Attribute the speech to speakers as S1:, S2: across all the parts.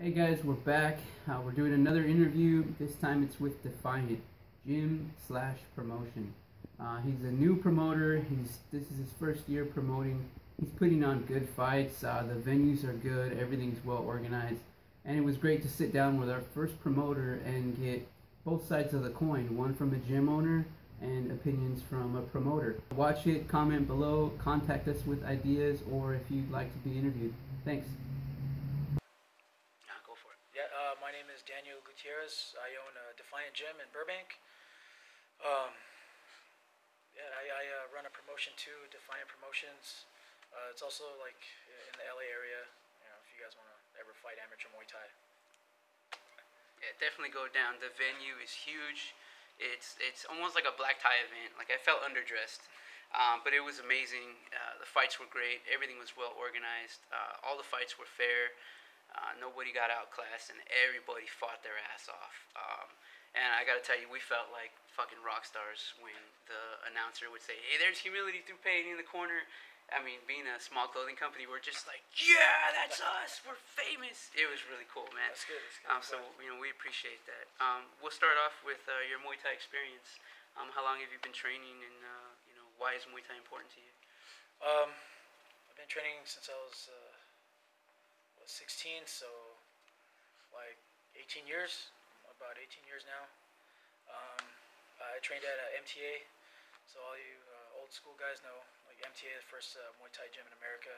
S1: Hey guys, we're back. We're doing another interview. This time it's with Defiant Gym slash promotion. He's a new promoter. This is his first year promoting. He's putting on good fights. The venues are good. Everything's well organized, and it was great to sit down with our first promoter and get both sides of the coin. One from a gym owner and opinions from a promoter. Watch it. Comment below. Contact us with ideas or if you'd like to be interviewed. Thanks.
S2: Go for it. Yeah, my name is Daniel Gutierrez. I own Defiant Gym in Burbank. Um, I run a promotion too, Defiant Promotions. It's also like in the LA area. You know, if you guys want to ever fight amateur Muay Thai.
S3: Yeah, definitely go down. The venue is huge. It's almost like a black tie event. Like I felt underdressed, but it was amazing. The fights were great. Everything was well organized. All the fights were fair. Nobody got outclassed, and everybody fought their ass off. And I gotta tell you, we felt like fucking rock stars when the announcer would say, "Hey, there's humility through pain in the corner." I mean, being a small clothing company, we're just like, "Yeah, that's us. We're famous." It was really cool, man.
S2: That's good. That's good.
S3: So we appreciate that. We'll start off with your Muay Thai experience. How long have you been training, and why is Muay Thai important to you?
S2: I've been training since I was 16, so like 18 years. About 18 years now. I trained at MTA, so all you old school guys know, like MTA, the first Muay Thai gym in America.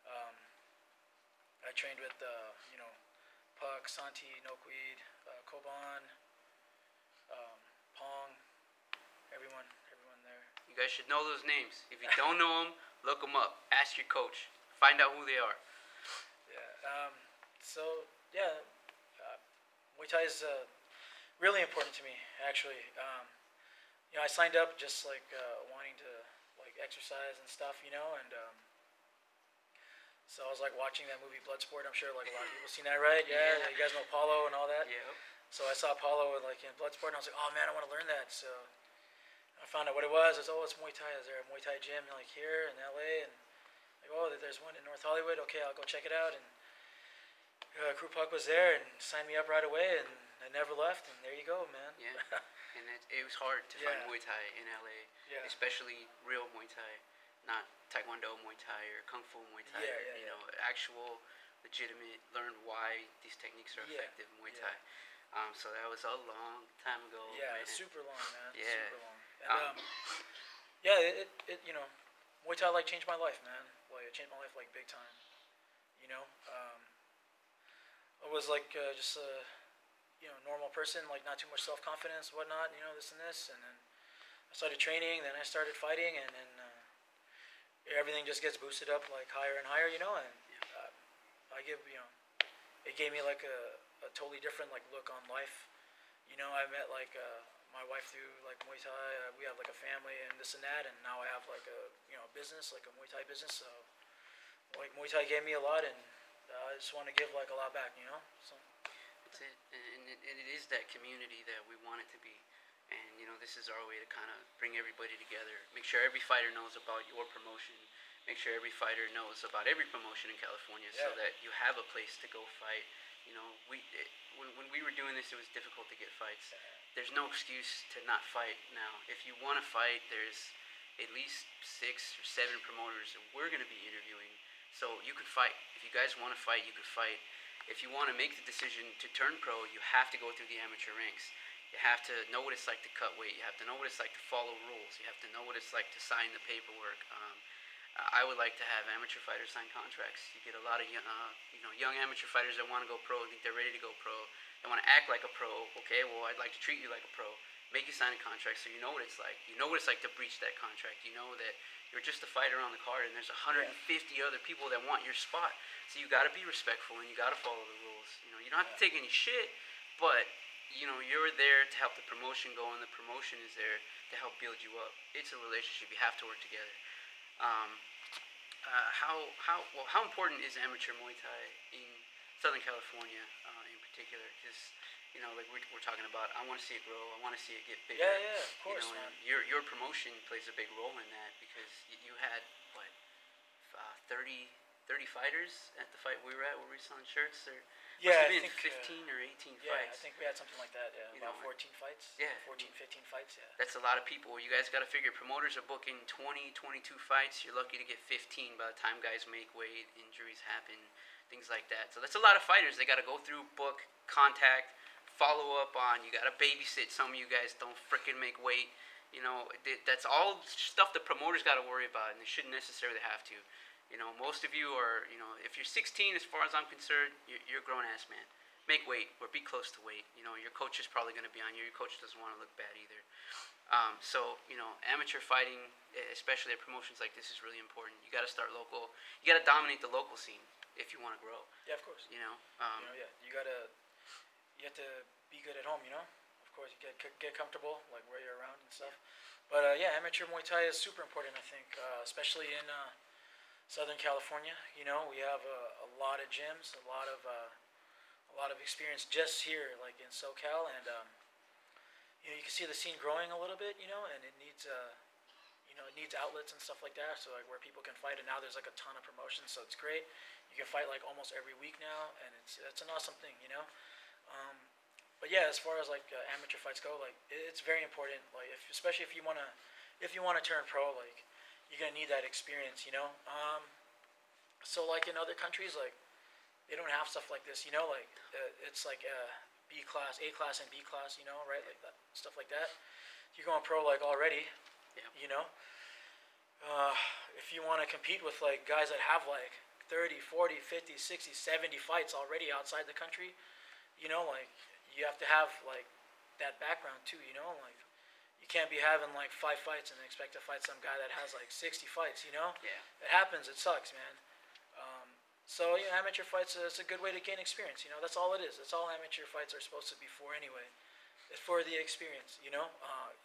S2: I trained with Puck, Santi, Noquid, Koban, Pong, everyone there.
S3: You guys should know those names. If you don't know them, look them up. Ask your coach. Find out who they are.
S2: Yeah. Muay Thai is really important to me, actually. I signed up just like wanting to like exercise and stuff, and so I was like watching that movie Bloodsport. I'm sure like a lot of people seen that, right? Yeah. You guys know Paulo and all that.
S3: Yeah.
S2: So I saw Paulo like in Bloodsport, and I was like, oh man, I want to learn that. So I found out what it was. I was, oh, it's Muay Thai. Is there a Muay Thai gym like here in LA? And like, oh, there's one in North Hollywood. Okay, I'll go check it out. And Crew Puck was there and signed me up right away, and I never left. And there you go, man.
S3: Yeah, and it was hard to find Muay Thai in LA, especially real Muay Thai, not Taekwondo Muay Thai or Kung Fu Muay Thai. Actual, legitimate, learn why these techniques are effective in Muay Thai. So that was a long time ago.
S2: Yeah,
S3: man.
S2: Super long, man.
S3: Yeah.
S2: Super long. And Muay Thai like changed my life, man. Like it changed my life like big time. I was like just a normal person, like not too much self-confidence, whatnot, this and this, and then I started training, then I started fighting, and then everything just gets boosted up like higher and higher, and it gave me like a totally different like look on life. I met like my wife through like Muay Thai. We have like a family and this and that, and now I have like a business, like a Muay Thai business. So like Muay Thai gave me a lot, and I just want to give like a lot back, So
S3: that's it, and it is that community that we want it to be, and this is our way to kind of bring everybody together. Make sure every fighter knows about your promotion. Make sure every fighter knows about every promotion in California, so that you have a place to go fight. When we were doing this, it was difficult to get fights. There's no excuse to not fight now. If you want to fight, there's at least 6 or 7 promoters that we're going to be interviewing. So you could fight. If you guys want to fight, you could fight. If you want to make the decision to turn pro, you have to go through the amateur ranks. You have to know what it's like to cut weight. You have to know what it's like to follow rules. You have to know what it's like to sign the paperwork. I would like to have amateur fighters sign contracts. You get a lot of young amateur fighters that want to go pro, think they're ready to go pro. They want to act like a pro. Okay, well, I'd like to treat you like a pro. Make you sign a contract so you know what it's like. You know what it's like to breach that contract. You know that you're just a fighter on the card, and there's 150 other people that want your spot. So you got to be respectful, and you got to follow the rules. You don't have to take any shit, but you're there to help the promotion go, and the promotion is there to help build you up. It's a relationship. You have to work together. How important is amateur Muay Thai in Southern California in particular? Because like we're talking about, I want to see it grow. I want to see it get bigger.
S2: Yeah, of course, man.
S3: Your promotion plays a big role in that because you had 30 30 fighters at the fight we were at. Where we were selling shirts. There
S2: Yeah,
S3: must
S2: I
S3: have been
S2: think
S3: 15 or 18
S2: yeah, I
S3: fights.
S2: think we had something like that. Yeah,
S3: You
S2: about
S3: know,
S2: 14 fights.
S3: yeah,
S2: 14, 15 fights. Yeah.
S3: That's a lot of people. You guys got to figure promoters are booking 20, 22 fights. You're lucky to get 15 by the time guys make weight, injuries happen, things like that. So that's a lot of fighters. They got to go through, book, contact, follow up on. You got to babysit. Some of you guys don't freaking make weight. You know, that's all stuff the promoters got to worry about, and they shouldn't necessarily have to. You know, most of you are, you know, if you're 16, as far as I'm concerned, you're a grown-ass man. Make weight or be close to weight. You know, your coach is probably going to be on you. Your coach doesn't want to look bad either. So, you know, amateur fighting, especially at promotions like this, is really important. You got to start local. You got to dominate the local scene if you want to grow.
S2: Yeah, of course.
S3: You know,
S2: yeah, you have to be good at home. You know, of course, you get comfortable, like where you're around and stuff. Yeah. But yeah, amateur Muay Thai is super important. I think, especially in Southern California. You know, we have a lot of gyms, a lot of experience just here, like in SoCal, and you know, you can see the scene growing a little bit. You know, and it needs you know, it needs outlets and stuff like that, so like where people can fight. And now there's like a ton of promotions, so it's great. You can fight like almost every week now, and it's an awesome thing. You know. But yeah, as far as like amateur fights go, like it's very important. Like especially if you wanna turn pro, like you're gonna need that experience, you know. So like in other countries, like they don't have stuff like this, you know. Like it's like B class, A class, and B class, you know, right? Like that stuff like that. You're going pro like already, you know. If you want to compete with like guys that have like 30, 40, 50, 60, 70 fights already outside the country, you know, like you have to have like that background too, you know, like you can't be having like 5 fights and expect to fight some guy that has like 60 fights, you know.
S3: Yeah.
S2: It happens. It sucks, man. So yeah, amateur fights is a good way to gain experience. You know, that's all it is. That's all amateur fights are supposed to be for anyway. It's for the experience. You know,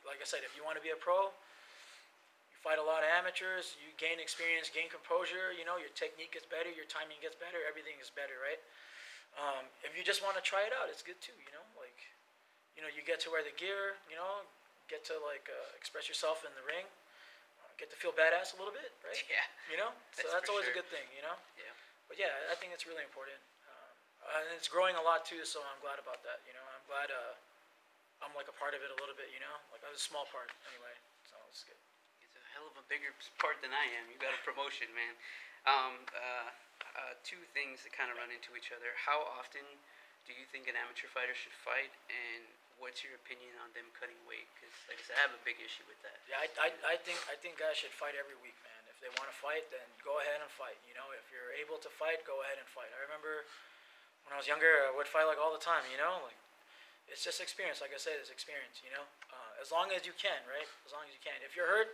S2: like I said, if you want to be a pro, you fight a lot of amateurs. You gain experience, gain composure. You know, your technique gets better, your timing gets better, everything is better, right? If you just want to try it out, it's good too. You know, like, you know, you get to wear the gear. You know, get to like express yourself in the ring. Get to feel badass a little bit, right?
S3: Yeah.
S2: You know, so that's always a good thing. You know.
S3: Yeah.
S2: But yeah, I think it's really important. And it's growing a lot too, so I'm glad about that. You know, I'm glad I'm like a part of it a little bit. You know, like I was a small part anyway, so it's good.
S3: It's a hell of a bigger part than I am. You got a promotion, man. Two things that kind of run into each other. How often do you think an amateur fighter should fight, and what's your opinion on them cutting weight? Because, like I said, I have a big issue with that.
S2: Yeah, I think guys should fight every week, man. If they want to fight, then go ahead and fight. You know, if you're able to fight, go ahead and fight. I remember when I was younger, I would fight like all the time. You know, like it's just experience. Like I said, it's experience. You know, as long as you can, right? As long as you can. If you're hurt,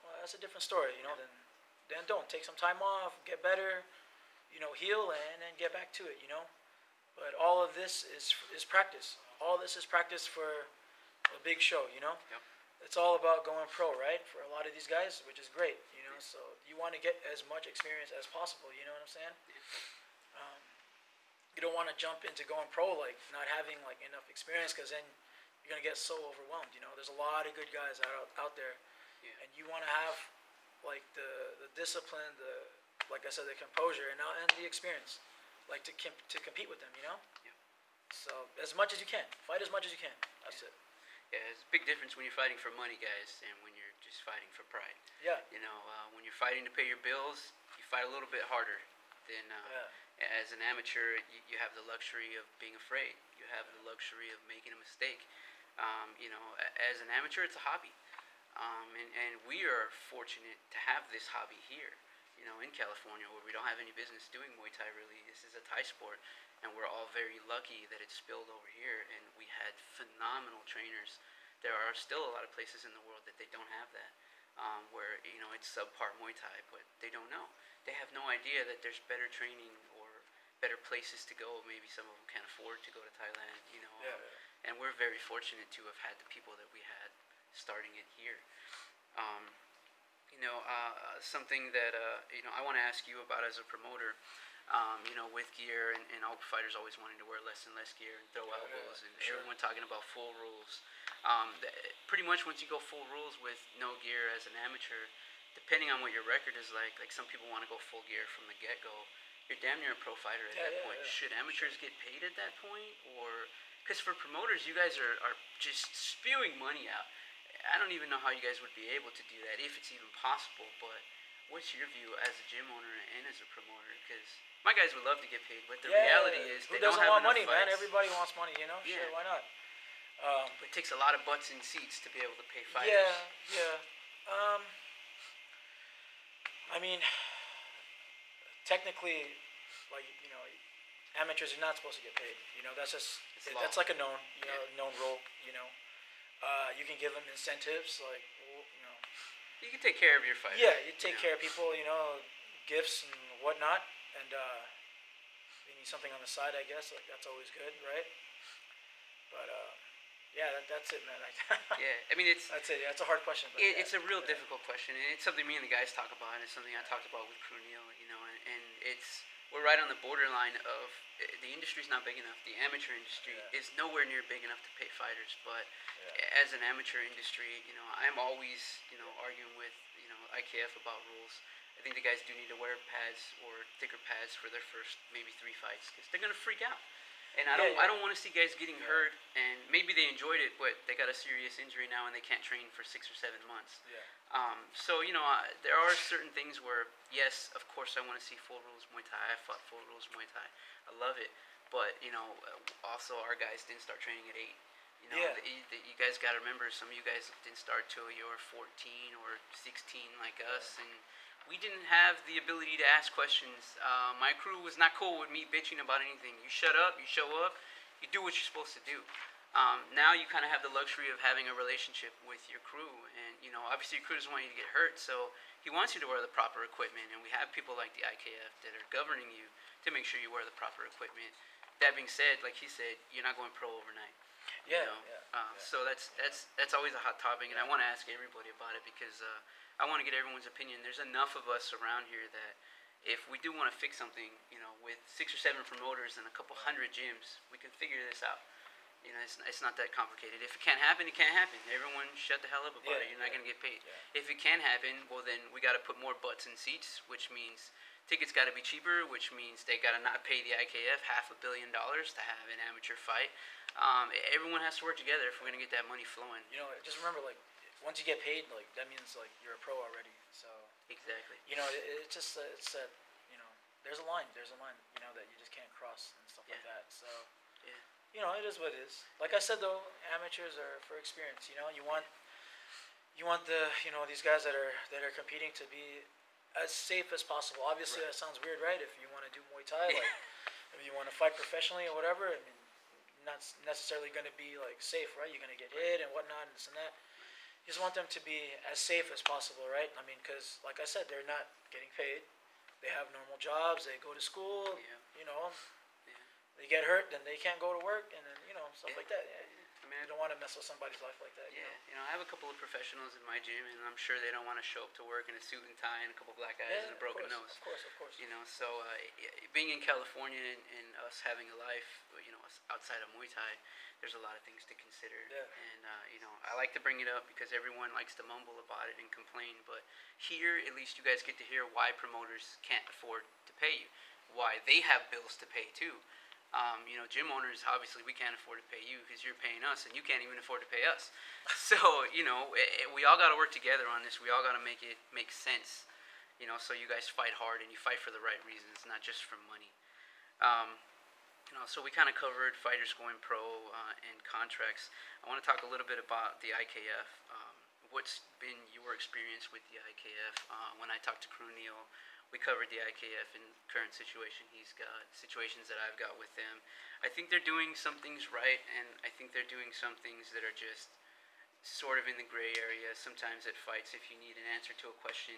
S2: well, that's a different story. You know, then don't take some time off, get better. You know, heal and then get back to it. You know, but all of this is practice. All this is practice for a big show. You know.
S3: Yep.
S2: It's all about going pro, right? For a lot of these guys, which is great, you know. So you want to get as much experience as possible. You know what I'm saying? You don't want to jump into going pro like not having like enough experience, because then you're gonna get so overwhelmed. You know, there's a lot of good guys out there, and you want to have like the discipline, like I said, the composure, and the experience, like to compete with them. You know.
S3: Yeah.
S2: So as much as you can, fight as much as you can. That's it.
S3: Yeah, there's a big difference when you're fighting for money, guys, and when you're just fighting for pride.
S2: Yeah.
S3: You know, when you're fighting to pay your bills, you fight a little bit harder than as an amateur. You have the luxury of being afraid. You have the luxury of making a mistake. You know, as an amateur, it's a hobby, and we are fortunate to have this hobby here. You know, in California, where we don't have any business doing Muay Thai. Really, this is a Thai sport. And we're all very lucky that it spilled over here, and we had phenomenal trainers. There are still a lot of places in the world that they don't have that, where, you know, it's subpar Muay Thai, but they don't know. They have no idea that there's better training or better places to go. Maybe some of them can't afford to go to Thailand, you know. And we're very fortunate to have had the people that we had starting it here. You know, something that, you know, I want to ask you about as a promoter. You know, with gear and all fighters always wanting to wear less and less gear and throw elbows, and everyone talking about full rules. Pretty much once you go full rules with no gear as an amateur, depending on what your record is like some people want to go full gear from the get go. You're damn near a pro fighter at that point. Should amateurs get paid at that point, or because for promoters, you guys are just spewing money out. I don't even know how you guys would be able to do that, if it's even possible. But what's your view as a gym owner and as a promoter? Because my guys would love to get paid, but the reality is
S2: who
S3: they don't
S2: doesn't
S3: have
S2: want
S3: enough
S2: money,
S3: fights.
S2: man? Everybody wants money, you know.
S3: Yeah.
S2: Sure, why not?
S3: But it takes a lot of butts in seats to be able to pay fighters.
S2: Yeah. I mean, technically, like, you know, amateurs are not supposed to get paid. You know, that's like a known, known rule. You know, you can give them incentives, like, you know.
S3: You can take care of your fighters.
S2: Yeah, you take care of people. You know, gifts and whatnot, and you need something on the side, I guess. Like, that's always good, right? But yeah, that's it, man.
S3: Yeah, I mean
S2: that's it. Yeah, it's a hard question. But
S3: it's a real difficult question, and it's something me and the guys talk about, and it's something I talked about with Crew Neil. You know, and we're right on the borderline of the industry's not big enough. The amateur industry is nowhere near big enough to pay fighters. But as an amateur industry, you know, I'm always arguing with IKF about rules. I think the guys do need to wear pads or thicker pads for their first maybe 3 fights because they're gonna freak out. And I don't want to see guys getting hurt, and maybe they enjoyed it, but they got a serious injury now and they can't train for 6 or 7 months. So there are certain things where, yes, of course I want to see full rules Muay Thai. I fought full rules Muay Thai. I love it, but also our guys didn't start training at 8. You guys got to remember, some of you guys didn't start till you were 14 or 16 like us, and we didn't have the ability to ask questions. My crew was not cool with me bitching about anything. You shut up, you show up, you do what you're supposed to do. Now you kind of have the luxury of having a relationship with your crew, and obviously your crew doesn't want you to get hurt, so he wants you to wear the proper equipment, and we have people like the IKF that are governing you to make sure you wear the proper equipment. That being said, like he said, you're not going pro overnight. So that's always a hot topic, and I want to ask everybody about it because I want to get everyone's opinion. There's enough of us around here that if we do want to fix something, with 6 or 7 promoters and a couple hundred gyms, we can figure this out. It's not that complicated. If it can't happen, it can't happen. Everyone shut the hell up about it. You're not going to get paid. If it can happen, well, then we got to put more butts in seats, which means tickets got to be cheaper, which means they got to not pay the IKF $500 million to have an amateur fight. Everyone has to work together if we're going to get that money flowing.
S2: Just remember, like, once you get paid, like, that means, like, you're a pro already. So
S3: exactly.
S2: It's just it's that there's a line that you just can't cross and stuff like that. So it is what it is. Like I said, though, amateurs are for experience. You want the these guys that are competing to be as safe as possible. Obviously, that sounds weird, right? If you want to do Muay Thai, like if you want to fight professionally or whatever, I mean, not necessarily going to be like safe, right? You're going to get hit and whatnot and this and that. You just want them to be as safe as possible, right? I mean, because like I said, they're not getting paid. They have normal jobs. They go to school. They get hurt, then they can't go to work, and then stuff like that. I mean, I don't want to mess with somebody's life like that.
S3: I have a couple of professionals in my gym, and I'm sure they don't want to show up to work in a suit and tie and a couple black eyes and a broken nose.
S2: Of course.
S3: So being in California and us having a life, outside of Muay Thai, there's a lot of things to consider. And I like to bring it up because everyone likes to mumble about it and complain, but here at least you guys get to hear why promoters can't afford to pay you, why they have bills to pay too. Gym owners, obviously we can't afford to pay you because you're paying us, and you can't even afford to pay us. So we all got to work together on this. We all got to make it make sense. So you guys fight hard and you fight for the right reasons, not just for money. So we kind of covered fighters going pro and contracts. I want to talk a little bit about the IKF. What's been your experience with the IKF? When I talked to Crew Neil, we covered the IKF in current situation he's got, situations that I've got with them. I think they're doing some things right, and I think they're doing some things that are just sort of in the gray area. Sometimes at fights, if you need an answer to a question,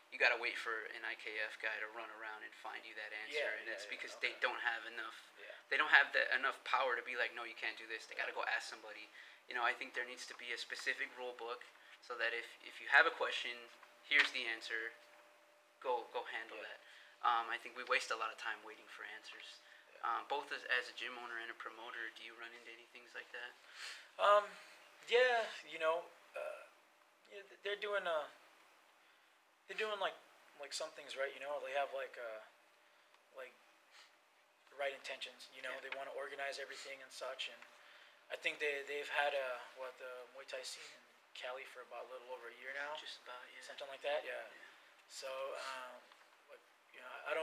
S3: you got to wait for an IKF guy to run around and find you that answer, and it's because they don't have enough. They don't have enough power to be like, no, you can't do this. They got to go ask somebody. I think there needs to be a specific rule book so that if you have a question, here's the answer. Go handle that. I think we waste a lot of time waiting for answers. Both as a gym owner and a promoter, do you run into any things like that?
S2: They're doing they're doing like some things right. You know, they have like the right intentions. You know,
S3: Yeah.
S2: they want to organize everything and such. And I think they've had the Muay Thai scene in Cali for about a little over a year now,
S3: Just about, yeah.
S2: something like that. Yeah.
S3: Yeah.
S2: So, like, you know, I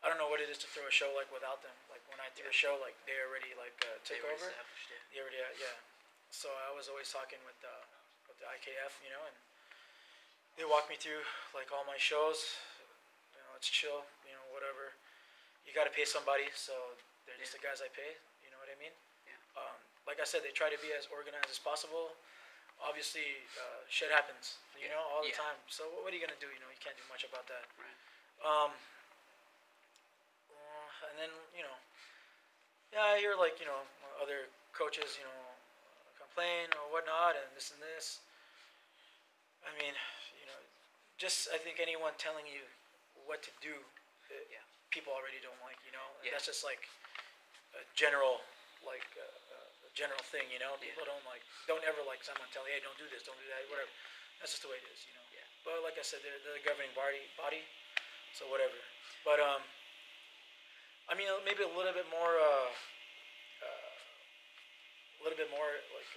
S2: don't know what it is to throw a show like without them. Like when I threw a show, like they already
S3: They
S2: took
S3: were
S2: over.
S3: established, yeah.
S2: They already yeah. So I was always talking with the IKF, you know, and they walk me through like all my shows. You know, it's chill. You know, whatever. You got to pay somebody, so they're just the guys I pay. You know what I mean?
S3: Yeah.
S2: Like I said, they try to be as organized as possible. Obviously, shit happens, you know, all the
S3: Yeah.
S2: time. So what are you gonna do? You know, you can't do much about that.
S3: Right.
S2: And then yeah, I hear like other coaches, complain or whatnot, and this. I mean, just I think anyone telling you what to do,
S3: Yeah.
S2: people already don't like. And
S3: Yeah.
S2: that's just like a general general thing. People don't ever like someone tell you, hey, don't do this, don't do that, whatever. That's just the way it is.
S3: Yeah.
S2: But like I said, they're the governing body, so whatever. But I mean, maybe a little bit more like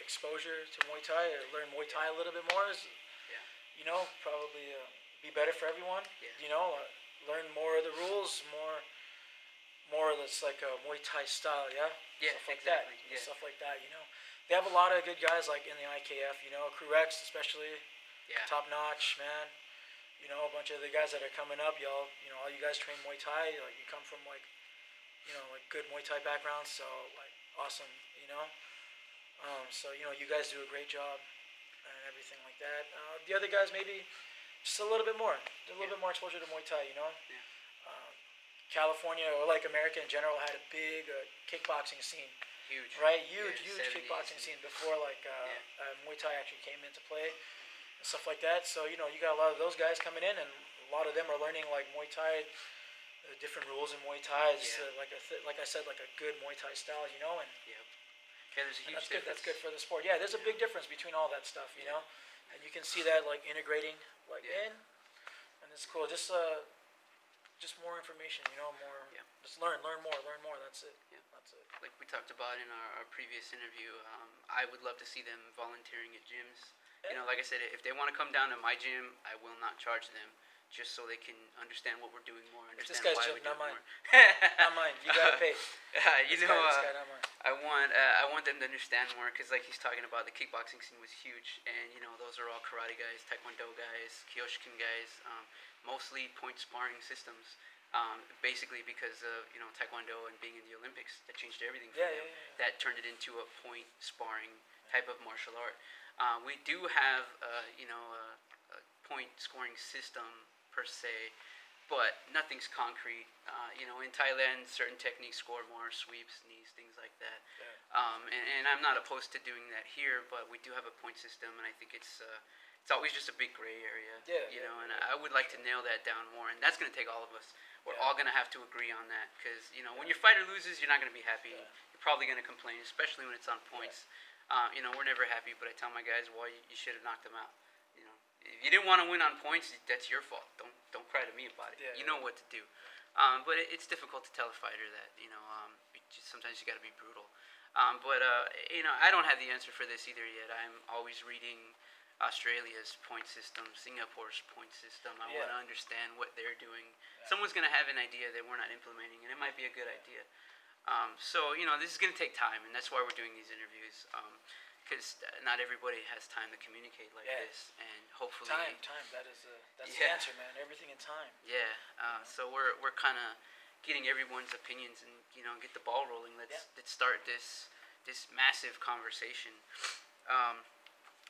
S2: exposure to Muay Thai, or learn Muay Thai a little bit more is,
S3: Yeah.
S2: Probably be better for everyone.
S3: Yeah.
S2: Learn more of the rules, more that's like a Muay Thai style, yeah.
S3: Yeah,
S2: Stuff like
S3: exactly.
S2: that.
S3: Yeah.
S2: Stuff like that. They have a lot of good guys like in the IKF. Crew X especially,
S3: Yeah.
S2: top notch, man. A bunch of the guys that are coming up, y'all. All you guys train Muay Thai. Like you come from like good Muay Thai backgrounds, so like awesome. So you guys do a great job and everything like that. The other guys maybe just a little bit more, bit more exposure to Muay Thai.
S3: Yeah.
S2: California or like America in general had a big kickboxing scene.
S3: Huge.
S2: Right, huge
S3: 70s,
S2: kickboxing scene before Muay Thai actually came into play and stuff like that. So you got a lot of those guys coming in, and a lot of them are learning like Muay Thai, different rules in Muay Thai. It's, like I said, like a good Muay Thai style, and
S3: Yep. Yeah, there's a huge
S2: that's good.
S3: difference.
S2: That's good for the sport. Yeah, there's a big difference between all that stuff, and you can see that like integrating in, and it's cool. Just more information, more.
S3: Yeah.
S2: Just learn more. That's it.
S3: Yeah.
S2: That's it.
S3: Like we talked about in our previous interview, I would love to see them volunteering at gyms.
S2: Yeah.
S3: Like I said, if they want to come down to my gym, I will not charge them, just so they can understand what we're doing more,
S2: This
S3: understand
S2: guy's
S3: why
S2: gym,
S3: we do
S2: not
S3: it
S2: mine.
S3: more.
S2: Not mine. You gotta pay.
S3: This
S2: guy, not mine.
S3: I want them to understand more, because like he's talking about, the kickboxing scene was huge, and those are all karate guys, taekwondo guys, kyokushin guys, mostly point sparring systems. Basically because of taekwondo and being in the Olympics, that changed everything for them. That turned it into a point sparring type of martial art. We do have a point scoring system per se, but nothing's concrete. In Thailand, certain techniques score more, sweeps, knees, things like that. And I'm not opposed to doing that here, but we do have a point system, and I think it's always just a big gray area. And I would like to nail that down more, and that's going to take all of us. We're all going to have to agree on that, because when your fighter loses, you're not going to be happy. You're probably going to complain, especially when it's on points. We're never happy, but I tell my guys, well, you should have knocked them out. If you didn't want to win on points, that's your fault. Don't cry to me about it. You know what to do. But it's difficult to tell a fighter that. Sometimes you got to be brutal. But I don't have the answer for this either yet. I'm always reading Australia's point system, Singapore's point system. I want to understand what they're doing. Someone's going to have an idea that we're not implementing, and it might be a good idea. So this is going to take time, and that's why we're doing these interviews, because not everybody has time to communicate like this, and hopefully
S2: time. That's the answer, man. Everything in time.
S3: So we're kind of getting everyone's opinions, and get the ball rolling. Let's start this massive conversation.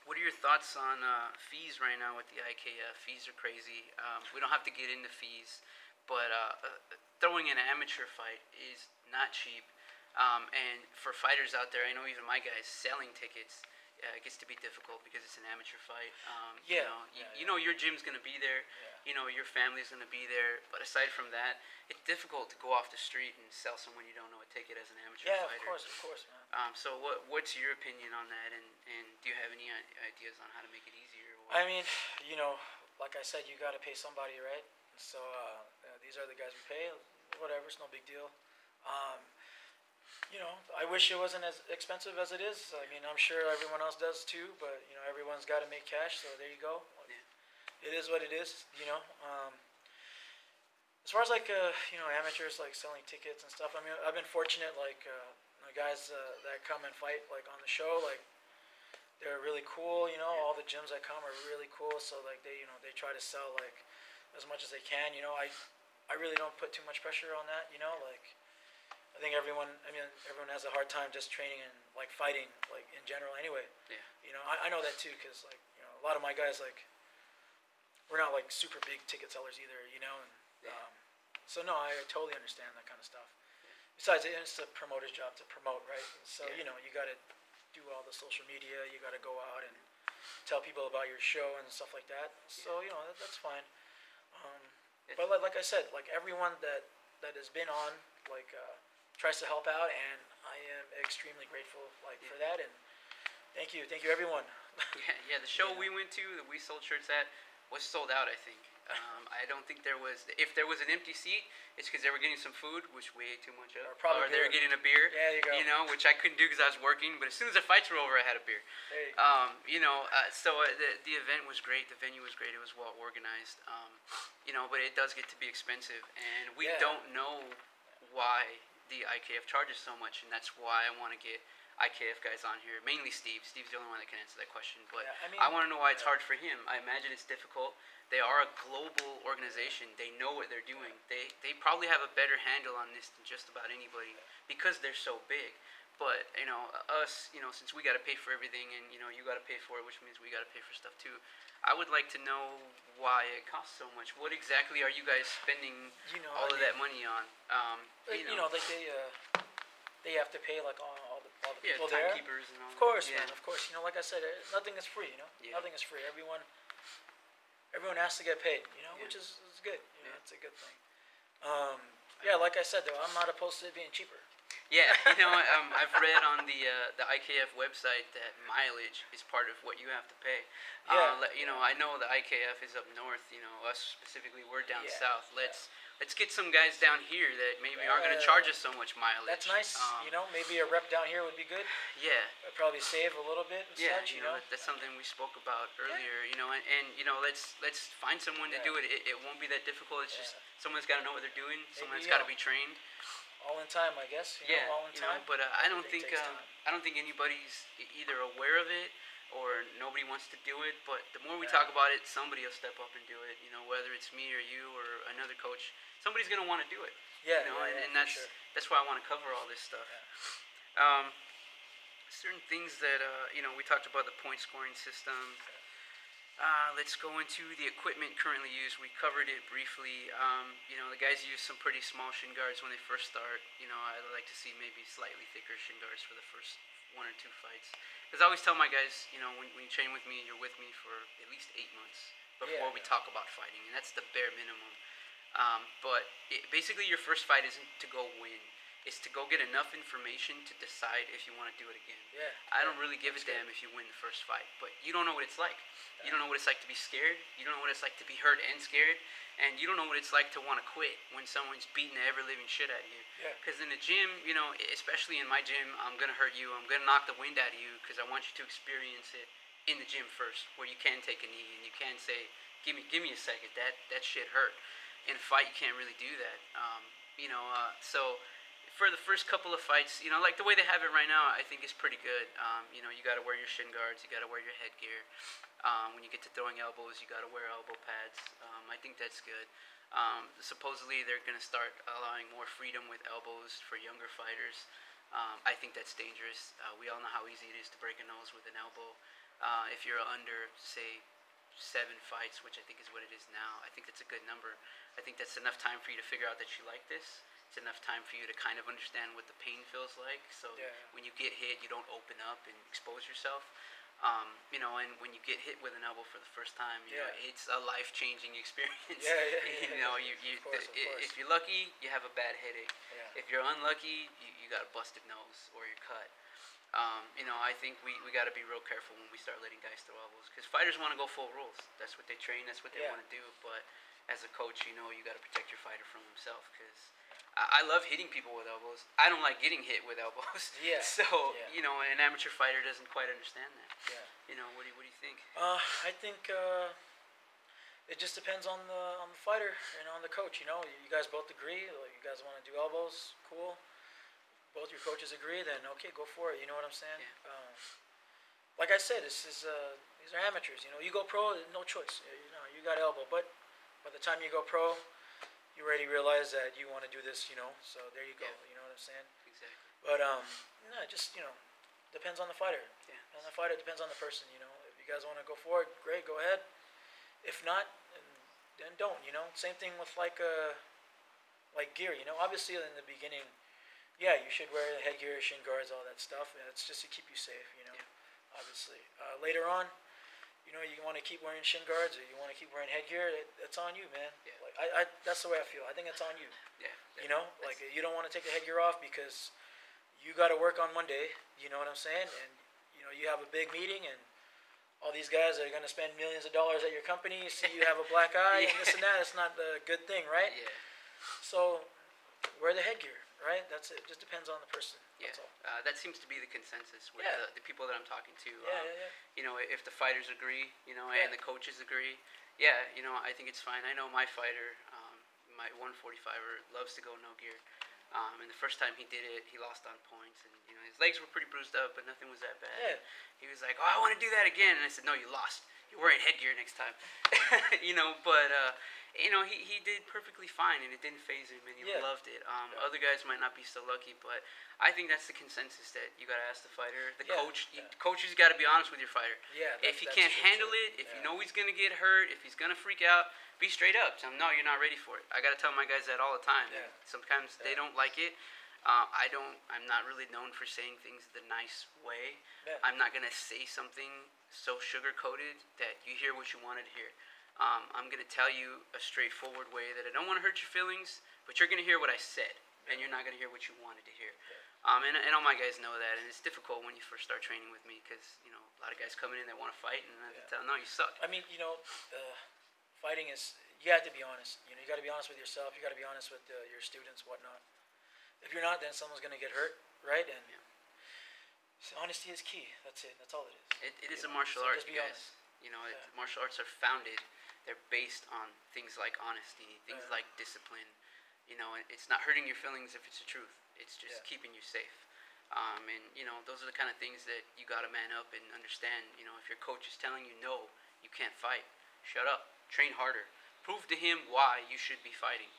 S3: What are your thoughts on fees right now with the IKF? Fees are crazy. We don't have to get into fees, but throwing an amateur fight is not cheap. And for fighters out there, I know even my guys selling tickets, it gets to be difficult because it's an amateur fight. Your gym's going to be there. Your family's going to be there. But aside from that, it's difficult to go off the street and sell someone you don't know a ticket as an amateur fighter.
S2: Of course, man.
S3: So what's your opinion on that? And do you have any ideas on how to make it easier or
S2: I mean, you know, like I said, you got to pay somebody, right? So these are the guys we pay. Whatever, it's no big deal. Um, you know, I wish it wasn't as expensive as it is. I mean, I'm sure everyone else does too, but you know, everyone's got to make cash. So there you go.
S3: Yeah.
S2: It is what it is. You know. As far as like you know, amateurs like selling tickets and stuff. I mean, I've been fortunate. Like the guys that come and fight like on the show, like they're really cool. You know,
S3: Yeah.
S2: all the gyms that come are really cool. So like they, you know, they try to sell like as much as they can. You know, I really don't put too much pressure on that. You know, like I think everyone. I mean, everyone has a hard time just training and like fighting, like in general. Anyway.
S3: Yeah.
S2: You know, I know that too, because like you know, a lot of my guys like we're not like super big ticket sellers either. You know, and so no, I totally understand that kind of stuff. Besides, it's the promoter's job to promote, right? So
S3: Yeah.
S2: you know, you got to do all the social media. You got to go out and tell people about your show and stuff like that. So you know, that's fine. But like I said, like everyone that has been on, like tries to help out, and I am extremely grateful like for that. And thank you everyone.
S3: Yeah. The show
S2: Yeah.
S3: we went to, that we sold shirts at, was sold out. I think. I don't think there was. If there was an empty seat, it's because they were getting some food, which we ate too much of,
S2: Or probably
S3: they were
S2: beer.
S3: getting a beer.
S2: Yeah, you go.
S3: You know, which I couldn't do because I was working. But as soon as the fights were over, I had a beer.
S2: There you go.
S3: You know, the event was great. The venue was great. It was well organized. You know, but it does get to be expensive, and we
S2: Yeah.
S3: don't know why the IKF charges so much, and that's why I want to get IKF guys on here. Mainly Steve. Steve's the only one that can answer that question. But
S2: Yeah, I mean,
S3: I want to know why it's hard for him. I imagine it's difficult. They are a global organization. They know what they're doing. They probably have a better handle on this than just about anybody because they're so big. But you know, us, you know, since we got to pay for everything, and you know, you got to pay for it, which means we got to pay for stuff too. I would like to know why it costs so much. What exactly are you guys spending
S2: You know,
S3: all
S2: I
S3: of that money on?
S2: like, you know, like they have to pay like all the
S3: yeah,
S2: people there.
S3: timekeepers and all.
S2: Of course,
S3: that.
S2: man. Of course, you know, like I said, nothing is free. You know,
S3: Yeah.
S2: nothing is free. Everyone has to get paid. You know,
S3: Yeah.
S2: which is good. You know,
S3: Yeah.
S2: it's a good thing. Yeah, like I said though, I'm not opposed to it being cheaper.
S3: Yeah, you know, I've read on the IKF website that mileage is part of what you have to pay.
S2: Yeah.
S3: You know, I know the IKF is up north. You know, us specifically, we're down
S2: Yeah,
S3: south. Let's get some guys down here that maybe aren't going to charge us so much mileage.
S2: That's nice. You know, maybe a rep down here would be good.
S3: Yeah.
S2: I'd probably save a little bit and
S3: Yeah,
S2: such. You know,
S3: that's something we spoke about earlier. You know, and you know, let's find someone to
S2: Yeah.
S3: do it. It won't be that difficult. It's just someone's got to know what they're doing. Someone's
S2: Maybe,
S3: got to be trained.
S2: all in time, I guess. You
S3: Yeah,
S2: know, all in
S3: you know,
S2: time.
S3: but I don't
S2: It
S3: think
S2: takes time.
S3: anybody's either aware of it or nobody wants to do it. But the more we
S2: Yeah.
S3: talk about it, somebody will step up and do it. You know, whether it's me or you or another coach, somebody's gonna want to do it.
S2: Yeah,
S3: You know,
S2: yeah,
S3: and
S2: for
S3: that's
S2: sure.
S3: that's why I want to cover all this stuff. Certain things that you know, we talked about the point scoring system. Let's go into the equipment currently used. We covered it briefly. You know, the guys use some pretty small shin guards when they first start. You know, I like to see maybe slightly thicker shin guards for the first 1 or 2 fights. Because I always tell my guys, you know, when you train with me, you're with me for at least 8 months before we talk about fighting, and that's the bare minimum. But basically, your first fight isn't to go win. It's to go get enough information to decide if you want to do it again.
S2: Yeah.
S3: I don't really give a damn if you win the first fight, but you don't know what it's like. You don't know what it's like to be scared. You don't know what it's like to be hurt and scared. And you don't know what it's like to want to quit when someone's beating the ever-living shit out of you.
S2: Yeah.
S3: Because in the gym, you know, especially in my gym, I'm going to hurt you. I'm going to knock the wind out of you because I want you to experience it in the gym first, where you can take a knee and you can say, give me a second, that shit hurt. In a fight, you can't really do that. You know, so for the first couple of fights, you know, like the way they have it right now, I think is pretty good. You know, you got to wear your shin guards, you got to wear your headgear. When you get to throwing elbows, you got to wear elbow pads. I think that's good. Supposedly, they're going to start allowing more freedom with elbows for younger fighters. I think that's dangerous. We all know how easy it is to break a nose with an elbow. If you're under, say, 7 fights, which I think is what it is now, I think that's a good number. I think that's enough time for you to figure out that you like this. It's enough time for you to kind of understand what the pain feels like. So when you get hit, you don't open up and expose yourself. You know, and when you get hit with an elbow for the first time, you know, it's a life-changing experience. You know,
S2: Of course.
S3: if you're lucky, you have a bad headache.
S2: Yeah.
S3: If you're unlucky, you got a busted nose or you're cut. I think we got to be real careful when we start letting guys throw elbows because fighters want to go full rules. That's what they train. That's what they want to do. But as a coach, you got to protect your fighter from himself because I love hitting people with elbows. I don't like getting hit with elbows.
S2: Yeah.
S3: So an amateur fighter doesn't quite understand that.
S2: Yeah.
S3: What do you think?
S2: I think it just depends on the fighter and on the coach. You guys both agree. Like, you guys want to do elbows, cool. Both your coaches agree, then okay, go for it. You know what I'm saying?
S3: Yeah.
S2: Like I said, these are amateurs. You go pro, no choice. You got elbow, but by the time you go pro, you already realize that you want to do this. So there you go.
S3: Yeah.
S2: You know what I'm saying?
S3: Exactly.
S2: But no, just depends on the fighter.
S3: Yeah.
S2: And the fighter depends on the person. If you guys want to go for it, great, go ahead. If not, then don't. Same thing with like gear. Obviously in the beginning. Yeah, you should wear headgear, shin guards, all that stuff. It's just to keep you safe,
S3: Yeah.
S2: Obviously. Later on, you want to keep wearing shin guards or you want to keep wearing headgear. It's on you, man.
S3: Yeah.
S2: Like that's the way I feel. I think it's on you.
S3: Yeah.
S2: Like you don't want to take the headgear off because you got to work on Monday. You know what I'm saying? And you have a big meeting and all these guys are going to spend millions of dollars at your company. See you have a black eye and this and that. It's not the good thing, right?
S3: Yeah.
S2: So wear the headgear. Right, that's it. Just depends on the person.
S3: Yeah,
S2: that's all.
S3: That seems to be the consensus with the people that I'm talking to. If the fighters agree, and the coaches agree, I think it's fine. I know my fighter, my 145er, loves to go no gear. And the first time he did it, he lost on points, and his legs were pretty bruised up, but nothing was that bad.
S2: Yeah.
S3: He was like, "Oh, I want to do that again," and I said, "No, you lost. You're wearing headgear next time." But. He did perfectly fine, and it didn't faze him, and he loved it. Other guys might not be so lucky, but I think that's the consensus that you got to ask the fighter. The coaches got to be honest with your fighter.
S2: Yeah.
S3: If he can't handle it, if you know he's going to get hurt, if he's going to freak out, be straight up. Tell him, no, you're not ready for it. I got to tell my guys that all the time.
S2: Yeah.
S3: Sometimes they don't like it. I'm not really known for saying things the nice way.
S2: Yeah.
S3: I'm not going to say something so sugar-coated that you hear what you wanted to hear. I'm going to tell you a straightforward way that I don't want to hurt your feelings, but you're going to hear what I said, and you're not going to hear what you wanted to hear. And all my guys know that, and it's difficult when you first start training with me because, a lot of guys coming in that want to fight, and I tell them, no, you suck.
S2: I mean, fighting is, you have to be honest. You got to be honest with yourself. You got to be honest with your students, whatnot. If you're not, then someone's going to get hurt, right? And honesty is key. That's it. That's all it is.
S3: It is a martial art,
S2: just be
S3: guys.
S2: honest.
S3: Martial arts are founded. They're based on things like honesty, things like discipline. It's not hurting your feelings if it's the truth. It's just keeping you safe. And those are the kind of things that you got to man up and understand. If your coach is telling you no, you can't fight, shut up, train harder, prove to him why you should be fighting.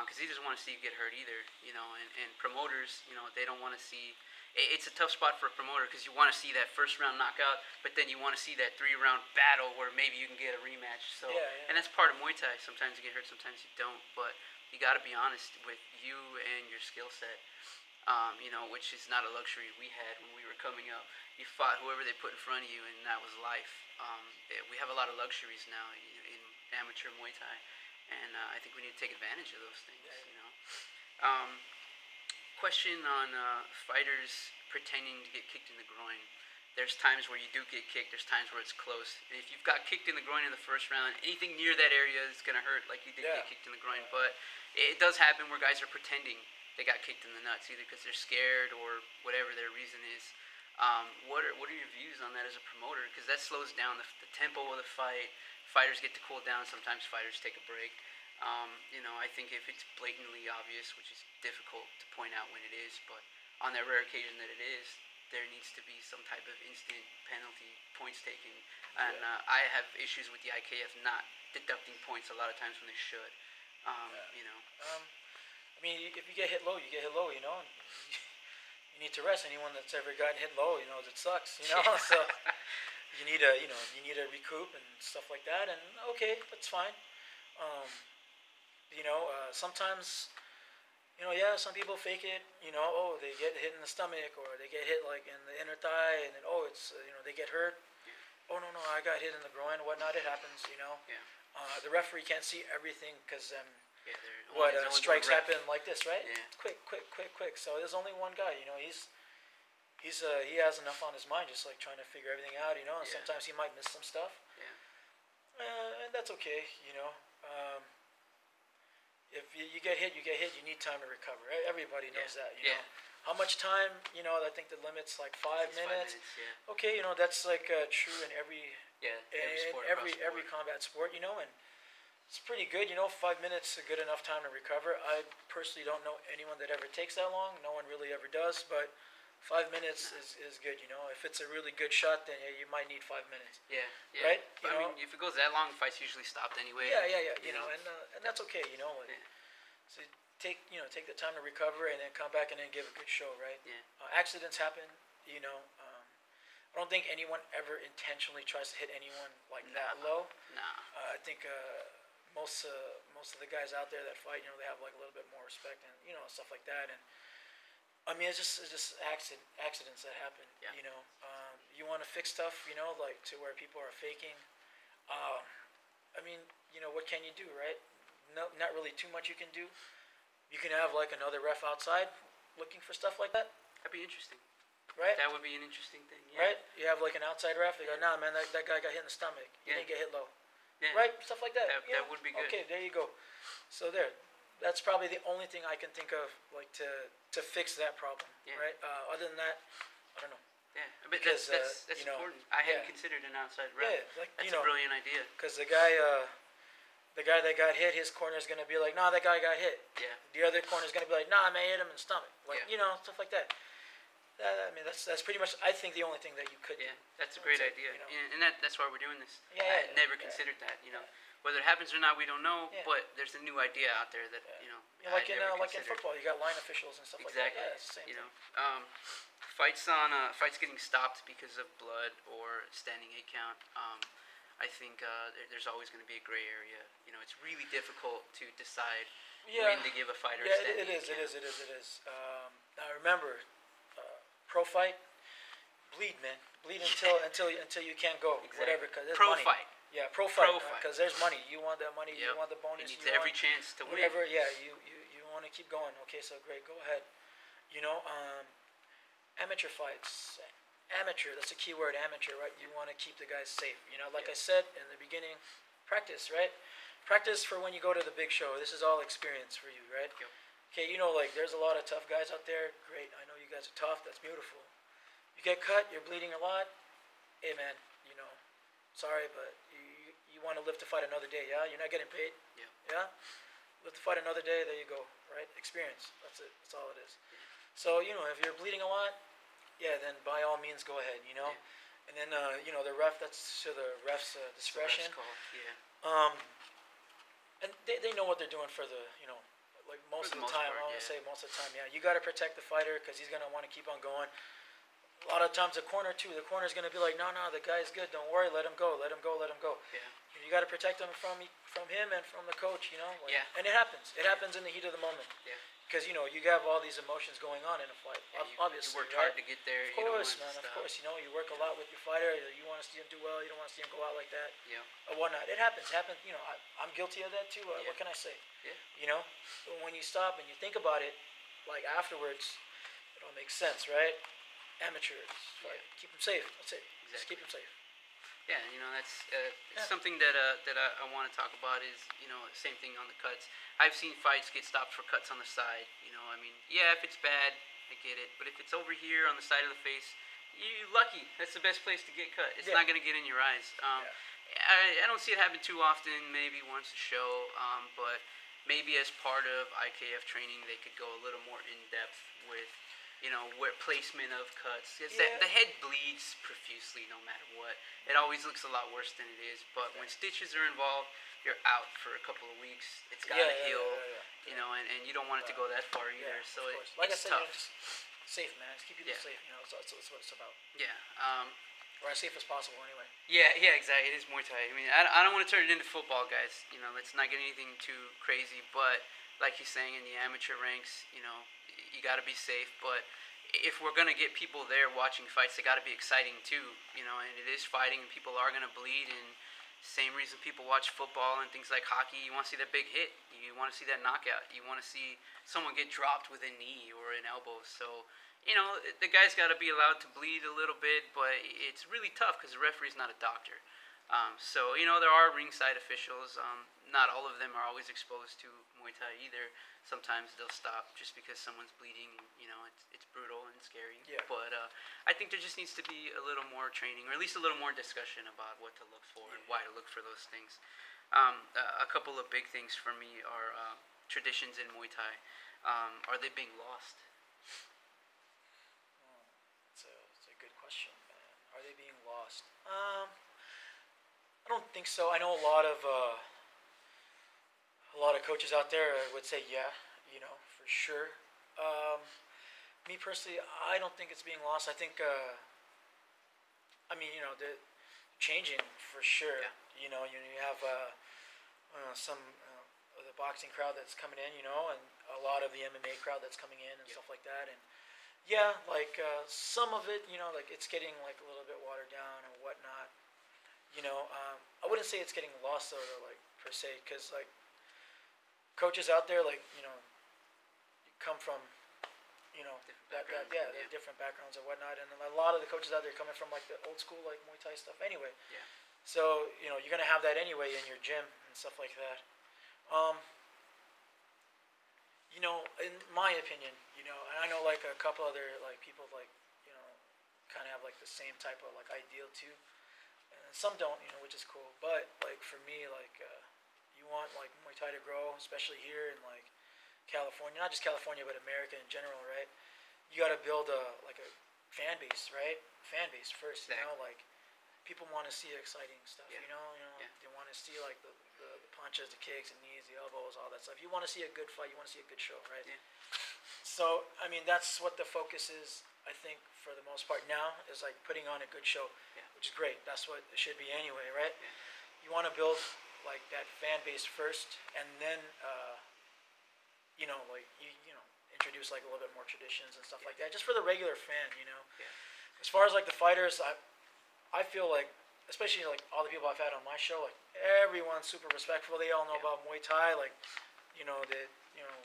S3: Because he doesn't want to see you get hurt either. And promoters, they don't want to see. It's a tough spot for a promoter because you want to see that first round knockout, but then you want to see that 3-round battle where maybe you can get a rematch. So, and that's part of Muay Thai. Sometimes you get hurt, sometimes you don't. But you got to be honest with you and your skill set. Which is not a luxury we had when we were coming up. You fought whoever they put in front of you, and that was life. We have a lot of luxuries now in amateur Muay Thai, and I think we need to take advantage of those things. Question on fighters pretending to get kicked in the groin. There's times where you do get kicked. There's times where it's close. And if you've got kicked in the groin in the first round, anything near that area is going to hurt like you did get kicked in the groin. But it does happen where guys are pretending they got kicked in the nuts, either because they're scared or whatever their reason is. What are your views on that as a promoter? Because that slows down the tempo of the fight. Fighters get to cool down. Sometimes fighters take a break. I think if it's blatantly obvious, which is difficult to point out when it is, but on that rare occasion that it is, there needs to be some type of instant penalty, points taken. And I have issues with the IKF not deducting points a lot of times when they should.
S2: I mean, if you get hit low, you get hit low, You need to rest. Anyone that's ever gotten hit low, knows it sucks, So you need to recoup and stuff like that. And okay, that's fine. Sometimes, some people fake it, they get hit in the stomach or they get hit like in the inner thigh and then, it's, they get hurt. Oh, no, I got hit in the groin, whatnot, it happens, The referee can't see everything because strikes happen like this, right?
S3: Yeah.
S2: Quick. So there's only one guy, he has enough on his mind, just like trying to figure everything out, you know. And
S3: Yeah.
S2: sometimes he might miss some stuff,
S3: Yeah.
S2: and that's okay, you know. If you get hit, you get hit. You need time to recover. Everybody knows that, you know. How much time? You know, I think the limit's like 5
S3: It's
S2: minutes.
S3: 5 minutes. Yeah.
S2: Okay, you know that's like true in every
S3: Yeah. Every
S2: in
S3: sport.
S2: every
S3: across the
S2: every
S3: board.
S2: combat sport, you know, and it's pretty good. You know, 5 minutes is a good enough time to recover. I personally don't know anyone that ever takes that long. No one really ever does, but 5 minutes is good. You know, if it's a really good shot, then yeah, you might need 5 minutes.
S3: Yeah. Yeah.
S2: Right?
S3: But
S2: You
S3: I
S2: know?
S3: mean, if it goes that long, fights usually stopped anyway.
S2: Yeah, yeah, yeah. You
S3: You
S2: know,
S3: know?
S2: and that's okay. You know, like,
S3: Yeah.
S2: so take the time to recover and then come back and then give a good show. Right?
S3: Yeah.
S2: Accidents happen. You know. I don't think anyone ever intentionally tries to hit anyone like that low.
S3: Nah.
S2: I think most of the guys out there that fight, you know, they have like a little bit more respect and you know stuff like that. And I mean, it's just accidents that happen.
S3: Yeah.
S2: You know, you want to fix stuff, you know, like to where people are faking. I mean, you know, what can you do, right? No, not really too much you can do. You can have like another ref outside looking for stuff like that,
S3: That'd be interesting.
S2: right?
S3: That would be an interesting thing. Yeah.
S2: Right? You have like an outside ref. They go, nah, man, that guy got hit in the stomach. He
S3: Yeah.
S2: didn't get hit low.
S3: Yeah.
S2: Right? Stuff like that.
S3: That-
S2: Yeah.
S3: that would be good.
S2: Okay, there you go. So there. That's probably the only thing I can think of, like to fix that problem.
S3: Yeah.
S2: Right? Other than that, I don't know.
S3: Yeah. But
S2: Because,
S3: that's
S2: you know,
S3: important. I hadn't
S2: yeah.
S3: considered an outside ref.
S2: Yeah, like
S3: That's
S2: you know,
S3: a brilliant idea.
S2: because the guy that got hit, his corner is gonna be like, nah, that guy got hit.
S3: Yeah.
S2: The other corner is gonna be like, nah, man, I hit him in the stomach. Like
S3: Yeah.
S2: you know, stuff like that. I mean, that's pretty much. I think the only thing that you could
S3: Yeah,
S2: do.
S3: that's a great
S2: That's it,
S3: idea,
S2: you know.
S3: and that's why we're doing this.
S2: Yeah,
S3: I
S2: yeah,
S3: never
S2: yeah.
S3: considered that. You know,
S2: Yeah.
S3: whether it happens or not, we don't know.
S2: Yeah.
S3: But there's a new idea out there that
S2: Yeah.
S3: you know,
S2: You know, like
S3: I
S2: in
S3: never
S2: like in
S3: considered.
S2: football, you got line officials and stuff
S3: Exactly.
S2: like that. Yeah, it's the same
S3: You
S2: thing.
S3: know, fights getting stopped because of blood or standing 8 count. I think there's always going to be a gray area. You know, it's really difficult to decide when to give a fighter
S2: Yeah,
S3: a standing 8 count.
S2: it is. Now remember, pro fight, bleed, man, bleed until you can't go,
S3: Exactly.
S2: whatever, because there's
S3: Pro
S2: money.
S3: fight.
S2: Yeah, pro fight,
S3: Pro fight.
S2: because there's money. You want that money. You
S3: Yep.
S2: want the bonus.
S3: He needs
S2: you
S3: every
S2: want
S3: chance to win.
S2: whatever. Yeah, you want to keep going. Okay, so great, go ahead. You know, amateur fights. Amateur, that's a key word, amateur, right? You want to keep the guys safe. You know, like
S3: Yeah.
S2: I said in the beginning, practice, right? Practice for when you go to the big show. This is all experience for you, right?
S3: Yep.
S2: Okay, you know, like there's a lot of tough guys out there. Great, I know you guys are tough. That's beautiful. You get cut, you're bleeding a lot. Hey, man, you know, sorry, but you want to live to fight another day, yeah? You're not getting paid,
S3: Yeah.
S2: yeah? Live to fight another day, there you go, right? Experience, that's it, that's all it is. So, you know, if you're bleeding a lot, yeah, then by all means go ahead, you know?
S3: Yeah.
S2: And then, you know, the ref, that's to the ref's discretion.
S3: Ref's call. Yeah.
S2: And they know what they're doing for the, you know, like most
S3: For
S2: of
S3: the
S2: the
S3: most
S2: time,
S3: part,
S2: I want to
S3: yeah.
S2: say most of the time, yeah. You got to protect the fighter because he's going to want to keep on going. A lot of times the corner, too, the corner's going to be like, no, the guy's good, don't worry, let him go, let him go, let him go.
S3: Yeah.
S2: You got to protect him from him and from the coach, you know? Like,
S3: Yeah.
S2: And it happens. It happens in the heat of the moment.
S3: Yeah.
S2: Because, you know, you have all these emotions going on in a fight,
S3: Yeah,
S2: obviously,
S3: you worked
S2: right?
S3: hard to get there.
S2: Of
S3: you don't
S2: course,
S3: want
S2: man,
S3: to
S2: of
S3: stop.
S2: course. You know, you work a lot with your fighter. You want to see him do well. You don't want to see him go out like that
S3: Yeah.
S2: or whatnot. It happens. You know, I'm guilty of that too.
S3: Yeah.
S2: What can I say?
S3: Yeah.
S2: You know, but when you stop and you think about it, like afterwards, it all makes sense, right? Amateurs, right?
S3: Yeah.
S2: Keep them safe. That's it. Just
S3: Exactly.
S2: keep them safe.
S3: Yeah, you know that's
S2: Yeah.
S3: something that I want to talk about is same thing on the cuts. I've seen fights get stopped for cuts on the side. You know, I mean, yeah, if it's bad, I get it, but if it's over here on the side of the face, you're lucky. That's the best place to get cut. It's
S2: Yeah.
S3: not gonna get in your eyes. I don't see it happen too often. Maybe once a show, but maybe as part of IKF training, they could go a little more in depth with where placement of cuts. It's
S2: Yeah.
S3: the head bleeds profusely no matter what. It always looks a lot worse than it is. But when stitches are involved, you're out for a couple of weeks. It's got to heal, and you don't want it to go that far either.
S2: Yeah,
S3: So
S2: of course. Like I
S3: it's
S2: said,
S3: tough.
S2: you know, just safe, man. Just keep people
S3: Yeah.
S2: safe. You know, that's what it's about.
S3: Yeah.
S2: Or as safe as possible, anyway.
S3: Yeah, exactly. It is Muay Thai. I mean, I don't want to turn it into football, guys. Let's not get anything too crazy. But like he's saying, in the amateur ranks, you got to be safe. But if we're gonna get people there watching fights, they got to be exciting too. And it is fighting, and people are gonna bleed. And same reason people watch football and things like hockey. You want to see that big hit. You want to see that knockout. You want to see someone get dropped with a knee or an elbow. So you know, the guy's got to be allowed to bleed a little bit, but it's really tough because the referee's not a doctor. So, you know, there are ringside officials. Not all of them are always exposed to Muay Thai either. Sometimes they'll stop just because someone's bleeding. You know, it's brutal and scary.
S2: Yeah.
S3: But I think there just needs to be a little more training, or at least a little more discussion about what to look for and why to look for those things. A couple of big things for me are traditions in Muay Thai. Are they being lost?
S2: It's a good question, man. Are they being lost? I don't think so. I know a lot of coaches out there would say, yeah, you know, for sure. Me personally, I don't think it's being lost. I think, I mean, you know, the changing for sure.
S3: Yeah.
S2: You know, you have some of the boxing crowd that's coming in, you know, and a lot of the MMA crowd that's coming in and stuff like that. And yeah, like some of it, you know, like it's getting like a little bit watered down and whatnot. You know, I wouldn't say it's getting lost though, like per se, because like coaches out there, like, you know, come from, you know, different backgrounds and whatnot, and a lot of the coaches out there coming from like the old school like Muay Thai stuff anyway.
S3: Yeah.
S2: So you know you're gonna have that anyway in your gym and stuff like that. You know, in my opinion, you know, and I know like a couple other like people like, you know, kind of have like the same type of like ideal too, and some don't, you know, which is cool. But like for me, like you want like Muay Thai to grow, especially here in like California, not just California but America in general, right? You got to build a fan base, right? Fan base first,
S3: Exactly.
S2: you know, like people want to see exciting stuff,
S3: Yeah.
S2: you know,
S3: Yeah.
S2: they want to see like the punches, the kicks, the knees, the elbows, all that stuff. You want to see a good fight, you want to see a good show, right?
S3: Yeah.
S2: So I mean that's what the focus is, I think, for the most part now, is like putting on a good show,
S3: Yeah.
S2: which is great. That's what it should be anyway, right?
S3: Yeah.
S2: You want to build like that fan base first, and then you know, like you know, introduce like a little bit more traditions and stuff like that, just for the regular fan, you know.
S3: Yeah.
S2: As far as like the fighters, I feel like, especially like all the people I've had on my show, like everyone's super respectful. They all know about Muay Thai, like, you know,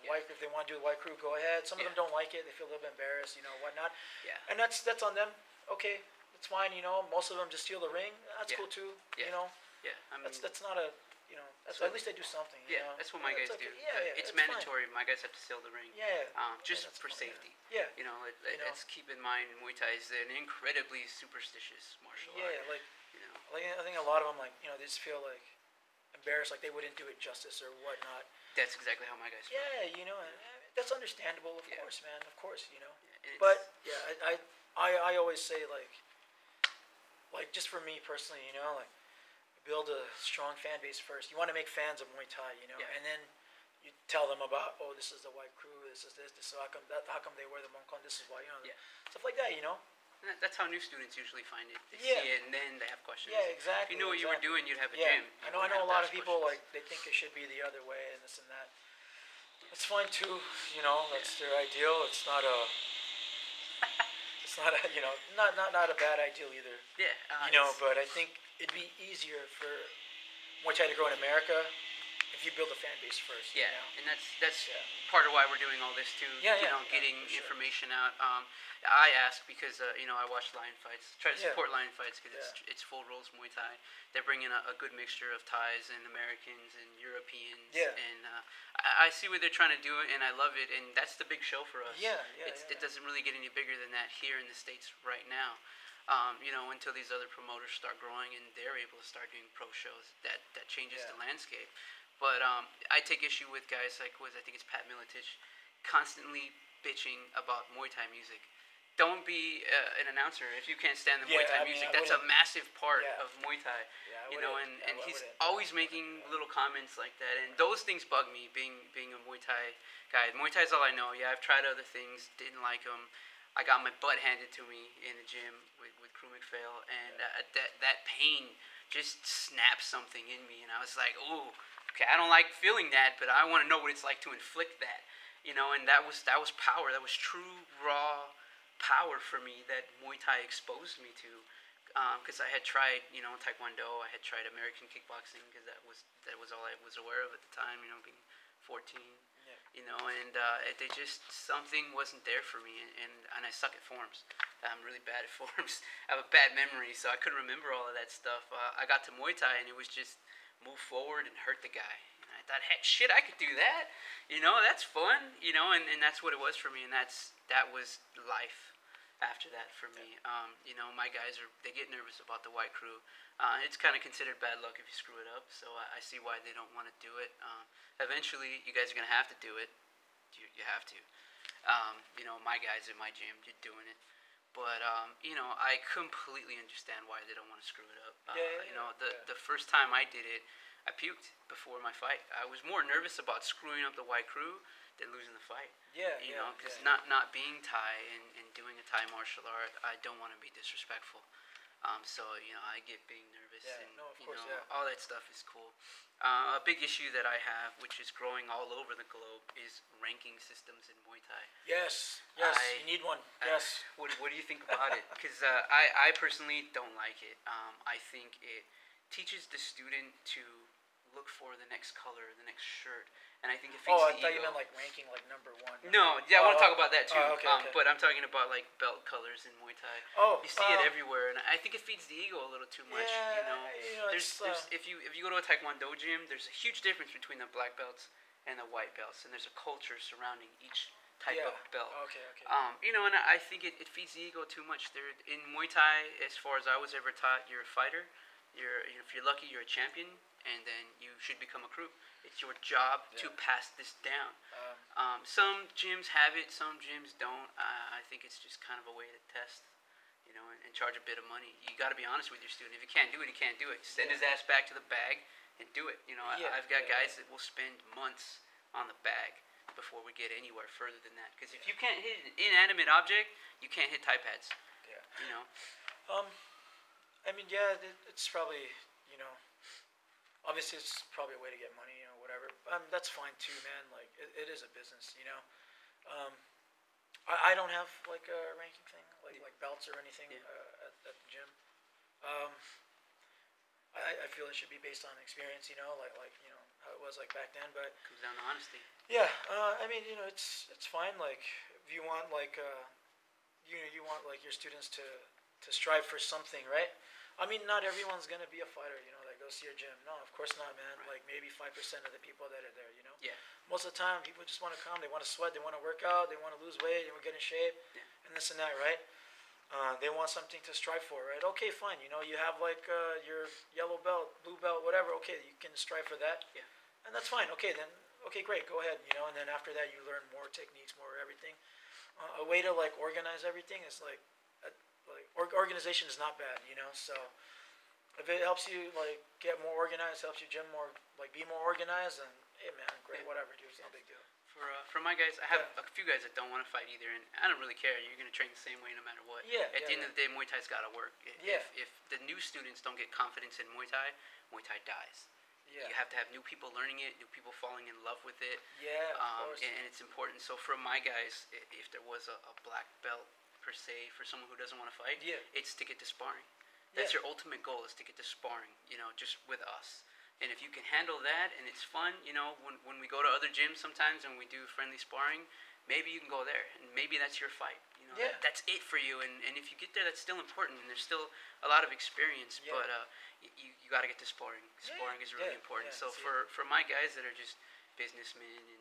S2: white, if they want to do the white crew, go ahead. Some of them don't like it; they feel a little bit embarrassed, you know, whatnot.
S3: Yeah.
S2: And that's on them. Okay, that's fine. You know, most of them just steal the ring. That's cool too.
S3: Yeah.
S2: You know,
S3: Yeah. I mean,
S2: that's not a, you know, that's, at least they do something. You know?
S3: that's what my guys
S2: okay.
S3: do.
S2: Yeah,
S3: It's
S2: fine.
S3: mandatory. My guys have to steal the ring.
S2: Yeah.
S3: Just
S2: that's
S3: for
S2: fine,
S3: safety.
S2: Yeah.
S3: You know,
S2: You know.
S3: let's keep in mind Muay Thai is an incredibly superstitious martial art.
S2: Yeah, like,
S3: You know.
S2: like I think a lot of them, like, you know, they just feel like embarrassed, like they wouldn't do it justice or whatnot.
S3: That's exactly how my guys feel.
S2: Yeah, you know, and that's understandable, of course, man, of course, you know.
S3: Yeah,
S2: But yeah, I always say like just for me personally, you know, like build a strong fan base first. You want to make fans of Muay Thai, you know, and then you tell them about, oh, this is the white crew, this is this, so how come they wear the Moncon, this is why, you know, stuff like that, you know.
S3: And that's how new students usually find it. They
S2: Yeah.
S3: see it and then they have questions.
S2: Yeah, exactly.
S3: If you knew what you were doing, you'd have a
S2: Yeah,
S3: gym.
S2: I know a lot of people like they think it should be the other way and this and that. It's fine too, you know. That's their ideal. It's not a, you know, not a bad ideal either.
S3: Yeah.
S2: You know, but I think it'd be easier for Muay Thai to grow in America if you build a fan base first.
S3: Yeah,
S2: You know?
S3: and that's part of why we're doing all this too.
S2: Yeah,
S3: you know,
S2: yeah,
S3: getting
S2: for sure.
S3: information out. I ask because you know, I watch Lion fights. Try to support Lion fights because it's full rules Muay Thai. They're bringing a good mixture of Thais and Americans and Europeans.
S2: Yeah.
S3: And I see what they're trying to do, and I love it. And that's the big show for us. It doesn't really get any bigger than that here in the States right now. You know, until these other promoters start growing and they're able to start doing pro shows, that changes the landscape. But I take issue with guys like I think it's Pat Miletich, constantly bitching about Muay Thai music. Don't be an announcer if you can't stand the Muay Thai music. That's a massive part of Muay Thai. You know, and he's always making little comments like that, and those things bug me. Being a Muay Thai guy, Muay Thai is all I know. Yeah, I've tried other things, didn't like them. I got my butt handed to me in the gym with Crew McPhail, and that pain just snapped something in me, and I was like, ooh, okay, I don't like feeling that, but I want to know what it's like to inflict that, you know. And that was power. That was true raw power for me that Muay Thai exposed me to, because I had tried, you know, Taekwondo. I had tried American kickboxing because that was all I was aware of at the time, you know, being 14. and they just, something wasn't there for me, and I suck at forms. I'm really bad at forms. I have a bad memory, so I couldn't remember all of that stuff. I got to Muay Thai, and it was just move forward and hurt the guy. And I thought, heck, shit, I could do that. That's fun. And that's what it was for me, and that was life after that for me. My guys they get nervous about the white crew. It's kind of considered bad luck if you screw it up, so I see why they don't want to do it. Eventually, you guys are going to have to do it. You have to. My guys at my gym, you're doing it. But, I completely understand why they don't want to screw it up. The first time I did it, I puked before my fight. I was more nervous about screwing up the white crew than losing the fight. Because not being Thai and doing a Thai martial art, I don't want to be disrespectful. So, I get being nervous, and, all that stuff is cool. A big issue that I have, which is growing all over the globe, is ranking systems in Muay Thai.
S2: Yes, you need one. Yes.
S3: What do you think about it? Because I personally don't like it. I think it teaches the student to look for the next color, the next shirt, and I think it feeds the ego.
S2: I thought you meant like ranking like number one.
S3: No, I want to talk about that too.
S2: Okay.
S3: But I'm talking about like belt colors in Muay Thai. You see it everywhere, and I think it feeds the ego a little too much. There's if you go to a Taekwondo gym, there's a huge difference between the black belts and the white belts, and there's a culture surrounding each type of belt.
S2: Okay.
S3: And I think it feeds the ego too much. In Muay Thai, as far as I was ever taught, you're a fighter. If you're lucky, you're a champion, and then you should become a crew. It's your job to pass this down. Some gyms have it, some gyms don't. I think it's just kind of a way to test, and charge a bit of money. You got to be honest with your student. If you can't do it, you can't do it. Send his ass back to the bag and do it. I've got guys that will spend months on the bag before we get anywhere further than that. Because if you can't hit an inanimate object, you can't hit Thai pads.
S2: It's probably, obviously it's probably a way to get money, whatever. That's fine too, man. Like, it is a business, I don't have like a ranking thing, like belts or anything at the gym. I feel it should be based on experience, like how it was like back then. But
S3: comes down to honesty.
S2: Yeah, it's fine. Like, if you want like you want like your students to strive for something, right? I mean, not everyone's gonna be a fighter, that goes to your gym. No, of course not, man.
S3: Right.
S2: Like maybe 5% of the people that are there,
S3: Yeah.
S2: Most of the time, people just want to come. They want to sweat. They want to work out. They want to lose weight. They want to get in shape, and this and that, right? They want something to strive for, right? Okay, fine. You have like your yellow belt, blue belt, whatever. Okay, you can strive for that.
S3: Yeah.
S2: And that's fine. Okay, great. Go ahead. And then after that, you learn more techniques, more everything. A way to like organize everything is like organization is not bad, So if it helps you like get more organized, helps your gym more like be more organized, then hey, man, great, whatever, dude. It's no big deal.
S3: For my guys, I have a few guys that don't want to fight either, and I don't really care. You're going to train the same way no matter what. At the end of the day, Muay Thai's got to work. If the new students don't get confidence in Muay Thai dies. You have to have new people learning it, new people falling in love with it.
S2: Of course.
S3: And it's important. So for my guys, if there was a black belt per se for someone who doesn't want to fight, it's to get to sparring. That's your ultimate goal, is to get to sparring, just with us. And if you can handle that and it's fun, when we go to other gyms sometimes and we do friendly sparring, maybe you can go there and maybe that's your fight. That's it for you. And if you get there, that's still important, and there's still a lot of experience. But you got to get to sparring. Sparring is really important. So for my guys that are just businessmen and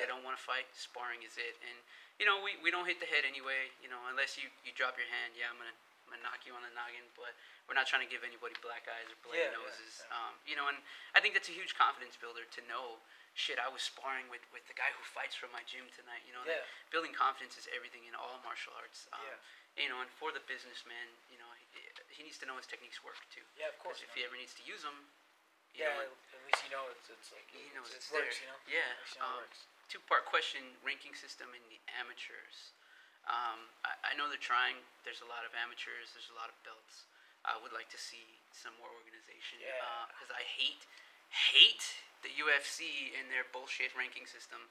S3: they don't want to fight, sparring is it. And we don't hit the head anyway. Unless you drop your hand, I'm gonna knock you on the noggin, but we're not trying to give anybody black eyes or bloody noses. And I think that's a huge confidence builder to know, shit, I was sparring with the guy who fights from my gym tonight. That building confidence is everything in all martial arts. And for the businessman, he needs to know his techniques work too.
S2: Yeah, of course.
S3: If he ever needs to use them,
S2: at least it's like
S3: he knows
S2: it
S3: it's
S2: works,
S3: there.
S2: It works.
S3: Two-part question: ranking system in the amateurs. I know they're trying. There's a lot of amateurs. There's a lot of belts. I would like to see some more organization. Because I hate the UFC and their bullshit ranking system.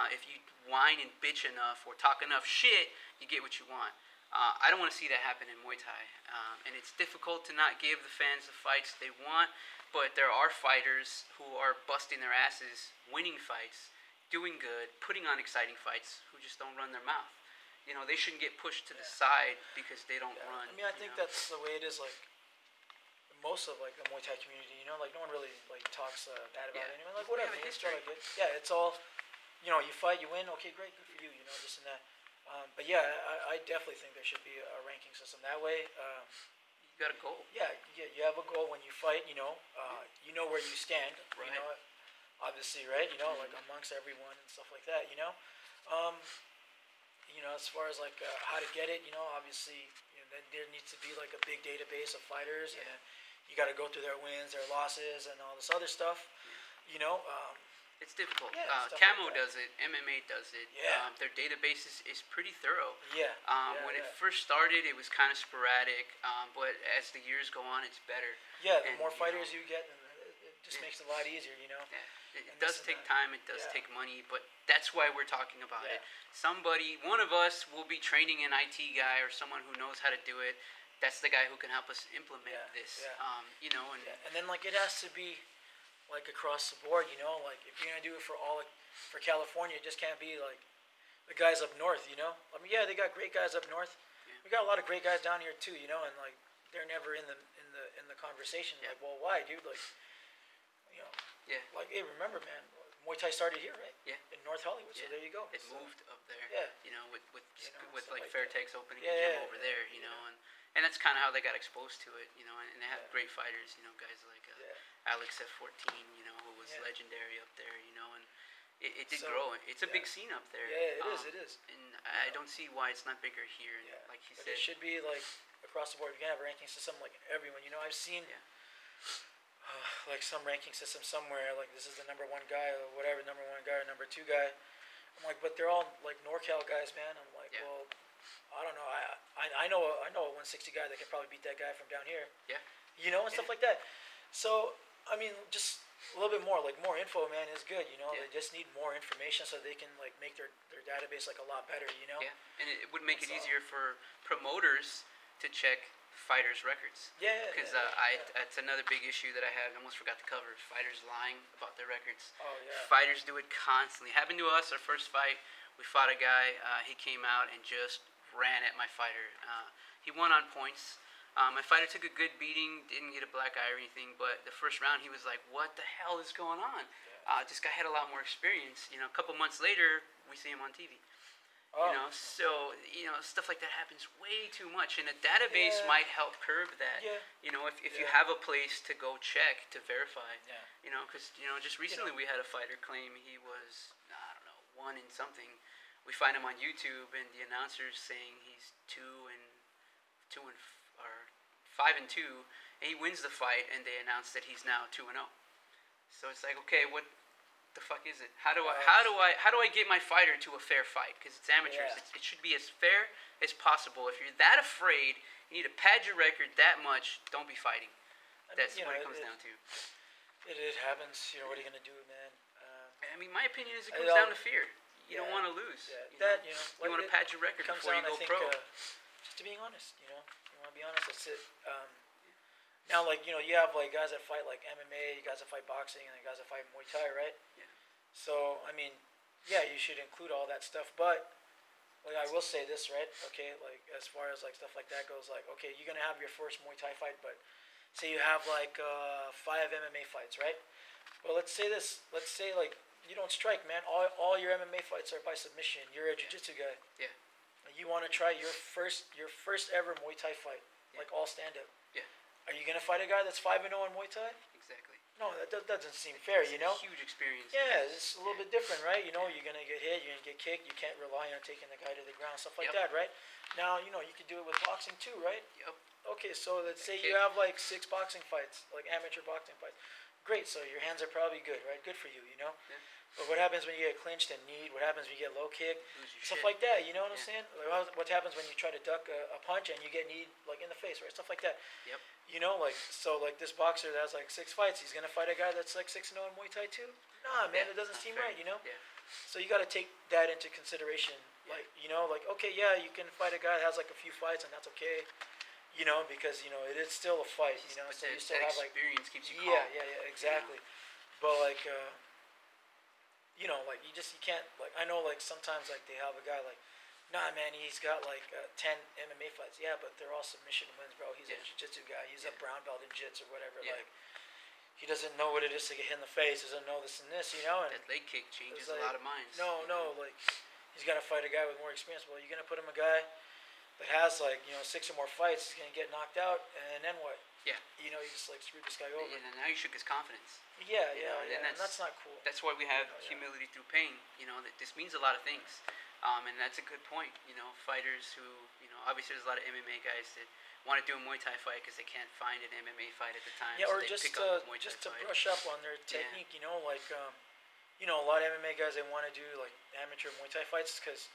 S3: If you whine and bitch enough or talk enough shit, you get what you want. I don't want to see that happen in Muay Thai. And it's difficult to not give the fans the fights they want, but there are fighters who are busting their asses, winning fights, doing good, putting on exciting fights, who just don't run their mouth. You know, they shouldn't get pushed to the side because they don't run.
S2: I mean, I think that's the way it is. Like most of like the Muay Thai community, you know, like no one really like talks bad about anyone. Like whatever, it's all like it. Yeah, it's all, you know, you fight, you win. Okay, great, good for you. You know, this and that. But yeah, I definitely think there should be a ranking system that way.
S3: You got a goal.
S2: Yeah, you have a goal when you fight. You know where you stand.
S3: Right.
S2: You know, obviously, right. You know, like amongst everyone and stuff like that. You know, as far as like how to get it, you know, obviously, you know, there needs to be like a big database of fighters, and you got to go through their wins, their losses, and all this other stuff. You know,
S3: it's difficult.
S2: Yeah,
S3: Camo
S2: like
S3: does it. MMA does it.
S2: Yeah.
S3: Their database is pretty thorough.
S2: Yeah.
S3: When it first started, it was kind of sporadic, but as the years go on, it's better.
S2: Yeah, the more fighters you get, it just makes it a lot easier, you know.
S3: Yeah. It does take time. It does take money, but that's why we're talking about it. Somebody, one of us, will be training an IT guy or someone who knows how to do it. That's the guy who can help us implement this. You know,
S2: and then like it has to be like across the board. You know, like if you're gonna do it for for California, it just can't be like the guys up north. You know, I mean, yeah, they got great guys up north. We got a lot of great guys down here too. You know, and like they're never in the conversation. Like, well, why, dude? Like, you know.
S3: Yeah.
S2: Like, hey, remember, man, Muay Thai started here, right?
S3: Yeah.
S2: In North Hollywood, so there you go.
S3: It moved up there.
S2: Yeah.
S3: You know, with
S2: so
S3: like
S2: like
S3: Fairtex opening a gym over there, you know, and that's kind of how they got exposed to it, you know, and they have great fighters, you know, guys like Alex F14, you know, who was legendary up there, you know, and it did grow. It's a big scene up there.
S2: Yeah, it is.
S3: And I don't see why it's not bigger here. And like he said,
S2: it should be like across the board. You can have a ranking system like everyone. You know, I've seen. Like some ranking system somewhere, like this is the number one guy or whatever, number one guy or number two guy. I'm like, but they're all like NorCal guys, man. I'm like, well, I don't know. I know a 160 guy that could probably beat that guy from down here.
S3: Yeah.
S2: You know, and stuff like that. So I mean, just a little bit more, like more info, man, is good. You know, they just need more information so they can like make their database like a lot better. You know.
S3: Yeah, and it would make it easier for promoters to check fighters' records. Because that's another big issue that I have. I almost forgot to cover. Fighters lying about their records.
S2: Oh yeah.
S3: Fighters do it constantly. Happened to us. Our first fight, we fought a guy. He came out and just ran at my fighter. He won on points. My fighter took a good beating. Didn't get a black eye or anything. But the first round, he was like, "What the hell is going on?" This guy had a lot more experience. You know, a couple months later, we see him on TV. You know, so stuff like that happens way too much, and a database might help curb that. You know, if you have a place to go check to verify. You know, because just recently we had a fighter claim he was 1 in something. We find him on YouTube, and the announcer's saying he's 5 and 2, and he wins the fight, and they announce that he's now 2-0. So it's like, okay, what the fuck is it? How do I get my fighter to a fair fight? Because it's amateurs. It should be as fair as possible. If you're that afraid, you need to pad your record that much. Don't be fighting. That's what it comes down to.
S2: It happens. You know, what are you gonna do, man?
S3: I mean, my opinion is it comes down to fear. You don't want to lose. You want to pad your record before you go pro.
S2: Just to being honest, you want to be honest. That's it. Now, like, you have, like, guys that fight, like, MMA, guys that fight boxing, and guys that fight Muay Thai, right?
S3: Yeah.
S2: So, I mean, you should include all that stuff, but, like, I will say this, right? Okay, like, as far as, like, stuff like that goes, like, okay, you're going to have your first Muay Thai fight, but say you have, like, 5 MMA fights, right? Well, let's say this. Let's say, like, you don't strike, man. All your MMA fights are by submission. You're a jiu-jitsu guy.
S3: Yeah.
S2: You want to try your first ever Muay Thai fight, like, all stand-up.
S3: Yeah.
S2: Are you going to fight a guy that's 5-0 in Muay Thai?
S3: Exactly.
S2: No, that doesn't seem fair,
S3: It's a huge experience.
S2: Yeah, it's a little bit different, right? You know, you're going to get hit, you're going to get kicked, you can't rely on taking the guy to the ground, stuff like that, right? Now, you could do it with boxing too, right?
S3: Yep.
S2: Okay, so let's say you have like 6 boxing fights, like amateur boxing fights. Great, so your hands are probably good, right? Good for you,
S3: Yeah.
S2: But what happens when you get clinched and kneed? What happens when you get low kick? Stuff
S3: shit.
S2: like that, you know what I'm saying? Like, what happens when you try to duck a punch and you get kneed, like, in the face, right? Stuff like that.
S3: Yep.
S2: Like this boxer that has like 6 fights, he's gonna fight a guy that's like 6-0 in Muay Thai too? Nah, man, it doesn't seem right,
S3: Yeah.
S2: So you got to take that into consideration. Like, okay, you can fight a guy that has like a few fights, and that's okay. Because it is still a fight.
S3: But
S2: So you still
S3: that
S2: have like
S3: experience keeps you calm.
S2: exactly. But like, like you can't, like, I know, like, sometimes, like, they have a guy like, nah, man, he's got like 10 MMA fights. Yeah, but they're all submission wins, bro. He's a jiu-jitsu guy. He's a brown belt in jiu-jitsu or whatever.
S3: Yeah.
S2: Like, he doesn't know what it is to get hit in the face. Doesn't know this and this, And
S3: that leg kick changes
S2: like,
S3: a lot of minds.
S2: No, like, he's got to fight a guy with more experience. Well, you're gonna put him a guy that has like 6 or more fights. He's gonna get knocked out, and then what?
S3: Yeah.
S2: You just like screwed this guy over.
S3: And now you shook his confidence.
S2: Yeah.
S3: And
S2: that's not cool.
S3: That's why we have humility through pain. That this means a lot of things. And that's a good point. Fighters who, obviously there's a lot of MMA guys that want to do a Muay Thai fight because they can't find an MMA fight at the time.
S2: Yeah,
S3: so
S2: or
S3: they
S2: just
S3: pick up a Muay Thai
S2: to
S3: fight.
S2: brush up on their technique. Like a lot of MMA guys, they want to do like amateur Muay Thai fights because,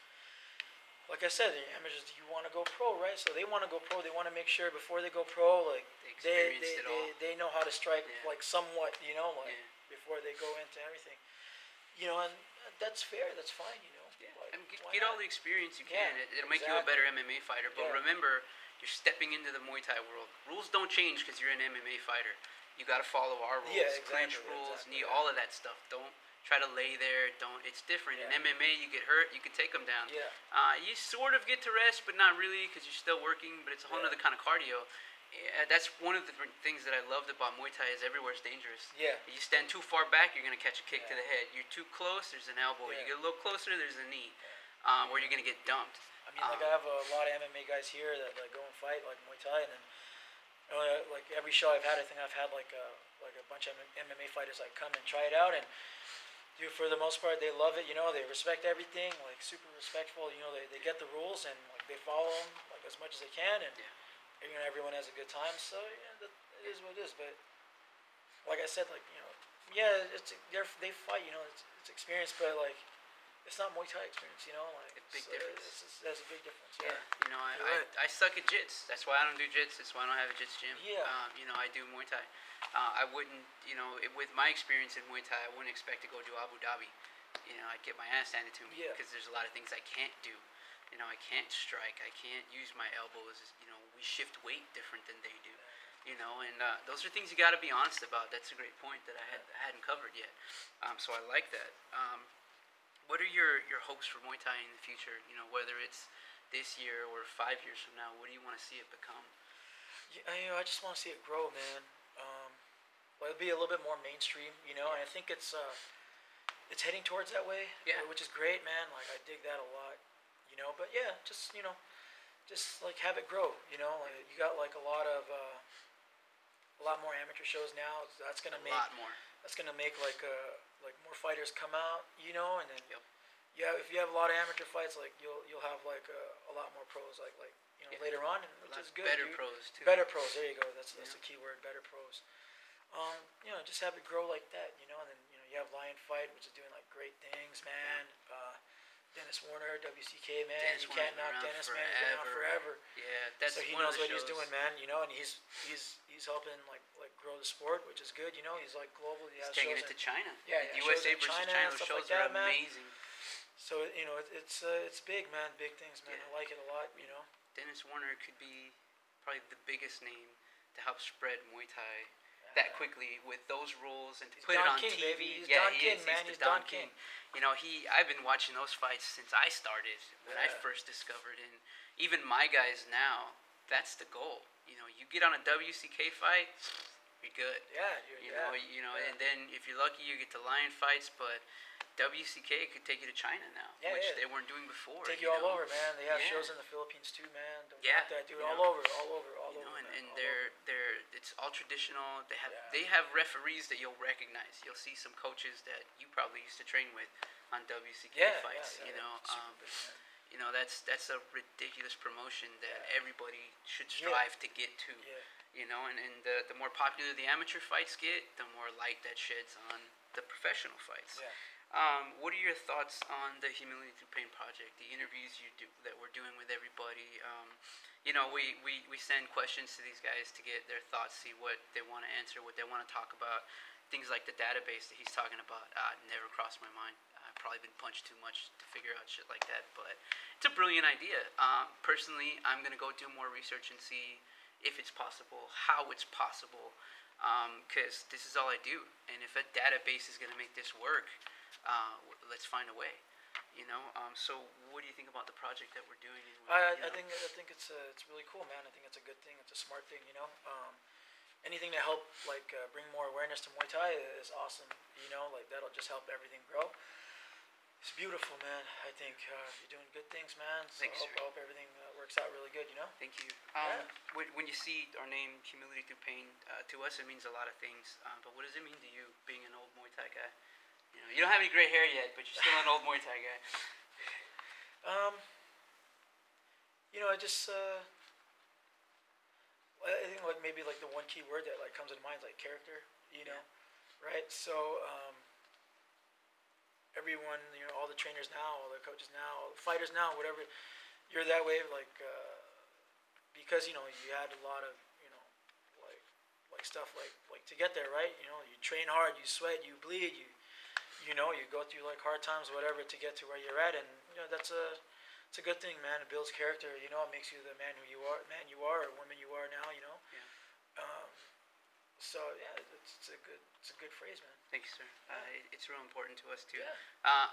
S2: like I said, the amateurs, you want to go pro, right? So they want to go pro. They want to make sure before they go pro, like they know how to strike like somewhat, before they go into everything. And that's fair. That's fine.
S3: Like, get all the experience you can. It'll make you a better MMA fighter. But remember, you're stepping into the Muay Thai world. Rules don't change because you're an MMA fighter. You got to follow our rules, clinch rules, knee, all of that stuff. Don't try to lay there. It's different. In MMA, you get hurt, you can take them down. You sort of get to rest, but not really because you're still working. But it's a whole other kind of cardio. That's one of the things that I loved about Muay Thai is everywhere's dangerous.
S2: Yeah.
S3: You stand too far back, you're going to catch a kick to the head. You're too close, there's an elbow. You get a little closer, there's a knee, where you're going to get dumped.
S2: I mean, like I have a lot of MMA guys here that like go and fight like Muay Thai, and then like every show I've had, I think I've had like a bunch of MMA fighters like come and try it out, and for the most part they love it. They respect everything, like super respectful. They get the rules and like they follow them like as much as they can, and everyone has a good time. So it is what it is. But like I said, like they fight. It's experience, but like it's not Muay Thai experience. Like
S3: a big difference.
S2: There's a big difference.
S3: I suck at jits. That's why I don't do jits. That's why I don't have a jits gym. I do Muay Thai. I wouldn't, with my experience in Muay Thai, I wouldn't expect to go to Abu Dhabi. I'd get my ass handed to me because there's a lot of things I can't do. I can't strike. I can't use my elbows. We shift weight different than they do. And those are things you got to be honest about. That's a great point that I hadn't covered yet. So I like that. What are your hopes for Muay Thai in the future? Whether it's this year or 5 years from now, what do you want to see it become?
S2: I just want to see it grow, man. It'll be a little bit more mainstream, and I think it's heading towards that way. Which is great, man. Like I dig that a lot. But just like have it grow. Like you got like a lot more amateur shows now. That's gonna make like more fighters come out. And then if you have a lot of amateur fights, like you'll have like a lot more pros. Like later on, which is good.
S3: Better pros too.
S2: Better pros. There you go. That's the key word. Better pros. Just have it grow like that. And then you have Lion Fight, which is doing like great things, man. Dennis Warner, WCK, man. You can't knock Dennis, man. He's been out forever.
S3: Yeah, that's
S2: so he knows what he's doing, man. And he's helping like grow the sport, which is good. He's like global.
S3: He's taking it to China.
S2: Yeah,
S3: USA versus China. Those shows are amazing.
S2: So it's big, man. Big things, man. I like it a lot.
S3: Dennis Warner could be probably the biggest name to help spread Muay Thai that quickly with those rules and to put it on
S2: King,
S3: TV.
S2: Baby. He's Don King, man.
S3: He's the Don King. I've been watching those fights since I started when I first discovered, and even my guys now, that's the goal. You get on a WCK fight, you're good. And then if you're lucky, you get to Lion fights, but WCK could take you to China now, which they weren't doing before.
S2: Take you all over, man. They have shows in the Philippines too, man. That dude, all over.
S3: And it's all traditional. They have referees that you'll recognize. You'll see some coaches that you probably used to train with on WCK fights. That's a ridiculous promotion that everybody should strive to get to. And the more popular the amateur fights get, the more light that sheds on the professional fights. What are your thoughts on the Humility Through Pain project, the interviews that we're doing with everybody? We send questions to these guys to get their thoughts, see what they want to answer, what they want to talk about. Things like the database that he's talking about never crossed my mind. I've probably been punched too much to figure out shit like that, but it's a brilliant idea. Personally, I'm going to go do more research and see if it's possible, how it's possible, because this is all I do. And if a database is going to make this work, let's find a way. So what do you think about the project that we're doing?
S2: I think it's really cool, man. I think it's a good thing. It's a smart thing, anything to help bring more awareness to Muay Thai is awesome. That'll just help everything grow. It's beautiful, man. I think you're doing good things, man. So
S3: Thanks,
S2: I hope everything works out really good.
S3: Thank you.
S2: Yeah.
S3: When you see our name, Humility Through Pain, to us it means a lot of things. But what does it mean to you, being an old Muay Thai guy? You don't have any gray hair yet, but you're still an old Muay Thai guy.
S2: I just I think maybe the one key word that comes to mind is character. Right? So everyone, all the trainers now, all the coaches now, all the fighters now, whatever, you're that way, because you had a lot of stuff to get there, right? You train hard, you sweat, you bleed, you go through hard times, whatever, to get to where you're at, and it's a good thing, man. It builds character. It makes you the man you are, or woman you are now.
S3: Yeah.
S2: So yeah, it's a good phrase, man.
S3: Thank you, sir. It's real important to us too.
S2: Yeah.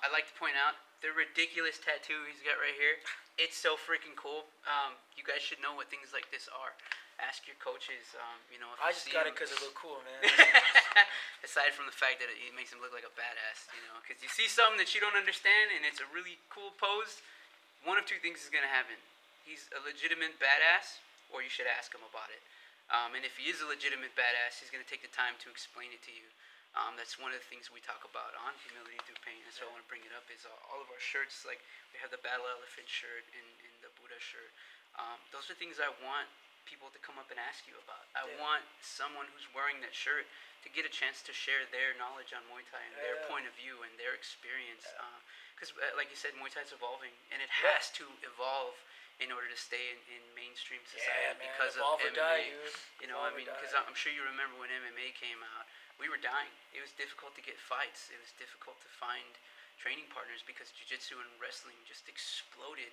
S3: I'd like to point out the ridiculous tattoo he's got right here. It's so freaking cool. You guys should know what things like this are. Ask your coaches. If
S2: I
S3: you
S2: just
S3: see
S2: got
S3: them.
S2: it because it looked cool, man.
S3: Aside from the fact that it makes him look like a badass, because you see something that you don't understand and it's a really cool pose, one of two things is going to happen. He's a legitimate badass, or you should ask him about it. And if he is a legitimate badass, he's going to take the time to explain it to you. That's one of the things we talk about on Humility Through Pain. And so I want to bring it up is all of our shirts, we have the Battle Elephant shirt and the Buddha shirt. Those are things I want people to come up and ask you about. I want someone who's wearing that shirt to get a chance to share their knowledge on Muay Thai and their point of view and their experience. Because like you said, Muay Thai's evolving, and it has to evolve in order to stay in mainstream society because of MMA.
S2: Die,
S3: Because I'm sure you remember when MMA came out, we were dying. It was difficult to get fights. It was difficult to find training partners because jiu-jitsu and wrestling just exploded.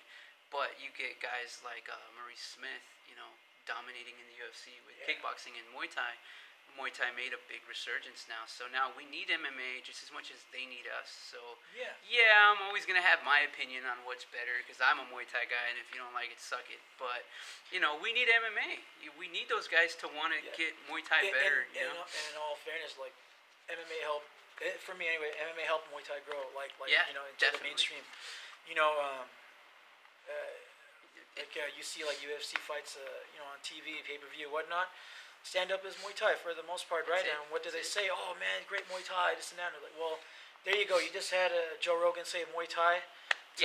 S3: But you get guys like Maurice Smith, dominating in the UFC with kickboxing and Muay Thai. Muay Thai made a big resurgence now, so now we need MMA just as much as they need us. So I'm always gonna have my opinion on what's better because I'm a Muay Thai guy, and if you don't like it, suck it. But we need MMA. We need those guys to want to get Muay Thai better.
S2: And in all fairness, MMA helped for me anyway. MMA helped Muay Thai grow, into the mainstream. You see UFC fights, on TV, pay-per-view, whatnot. Stand-up is Muay Thai for the most part, right? And what do they say? Oh, man, great Muay Thai, this and that. And they're like, well, there you go. You just had Joe Rogan say Muay Thai to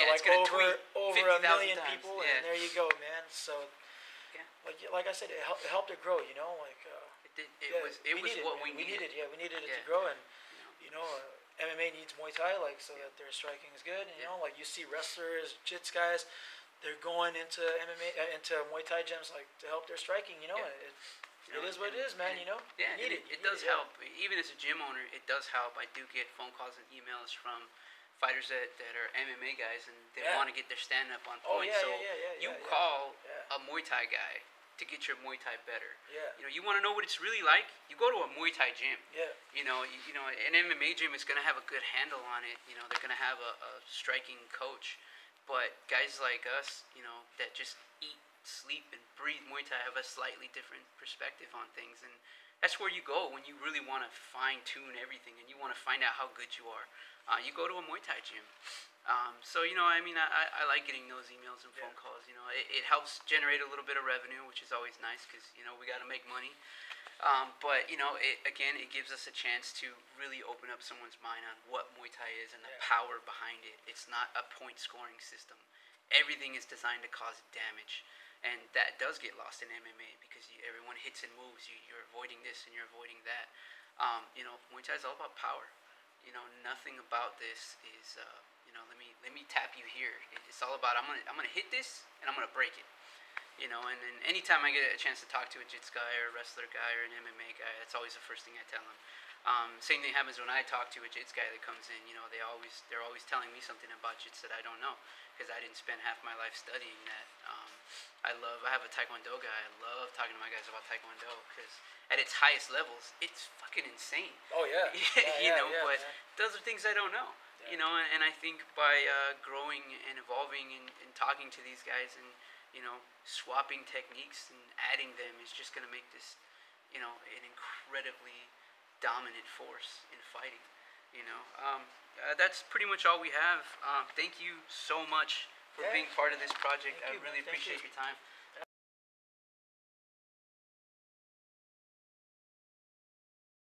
S2: over a million people, and there you go, man. So, like I said, it helped it grow,
S3: It did. It was what we needed.
S2: We needed it to grow, and MMA needs Muay Thai, so that their striking is good. And, you see wrestlers, jits guys, they're going into MMA, into Muay Thai gyms, to help their striking. It is what it is, man.
S3: Yeah, it does help. Even as a gym owner, it does help. I do get phone calls and emails from fighters that are MMA guys, and they want to get their stand-up on point. Call a Muay Thai guy to get your Muay Thai better. You want to know what it's really like? You go to a Muay Thai gym. An MMA gym is going to have a good handle on it. They're going to have a striking coach. But guys like us, that just eat, sleep, and breathe Muay Thai have a slightly different perspective on things. And that's where you go when you really want to fine-tune everything and you want to find out how good you are. You go to a Muay Thai gym. I like getting those emails and phone calls. It helps generate a little bit of revenue, which is always nice because, we got to make money. It gives us a chance to really open up someone's mind on what Muay Thai is and the power behind it. It's not a point-scoring system. Everything is designed to cause damage. And that does get lost in MMA because everyone hits and moves. You're avoiding this and you're avoiding that. Muay Thai is all about power. Nothing about this is, let me tap you here. It's all about I'm gonna hit this and I'm gonna break it. And then anytime I get a chance to talk to a jits guy or a wrestler guy or an MMA guy, that's always the first thing I tell them. Same thing happens when I talk to a jits guy that comes in. They're always telling me something about jits that I don't know because I didn't spend half my life studying that. I have a Taekwondo guy. I love talking to my guys about Taekwondo because at its highest levels, it's fucking insane.
S2: Oh yeah.
S3: But those are things I don't know. you know, and I think by growing and evolving and talking to these guys and, you know, swapping techniques and adding them is just going to make this, you know, an incredibly dominant force in fighting, you know. That's pretty much all we have. Thank you so much for being part of this project. I really appreciate your time.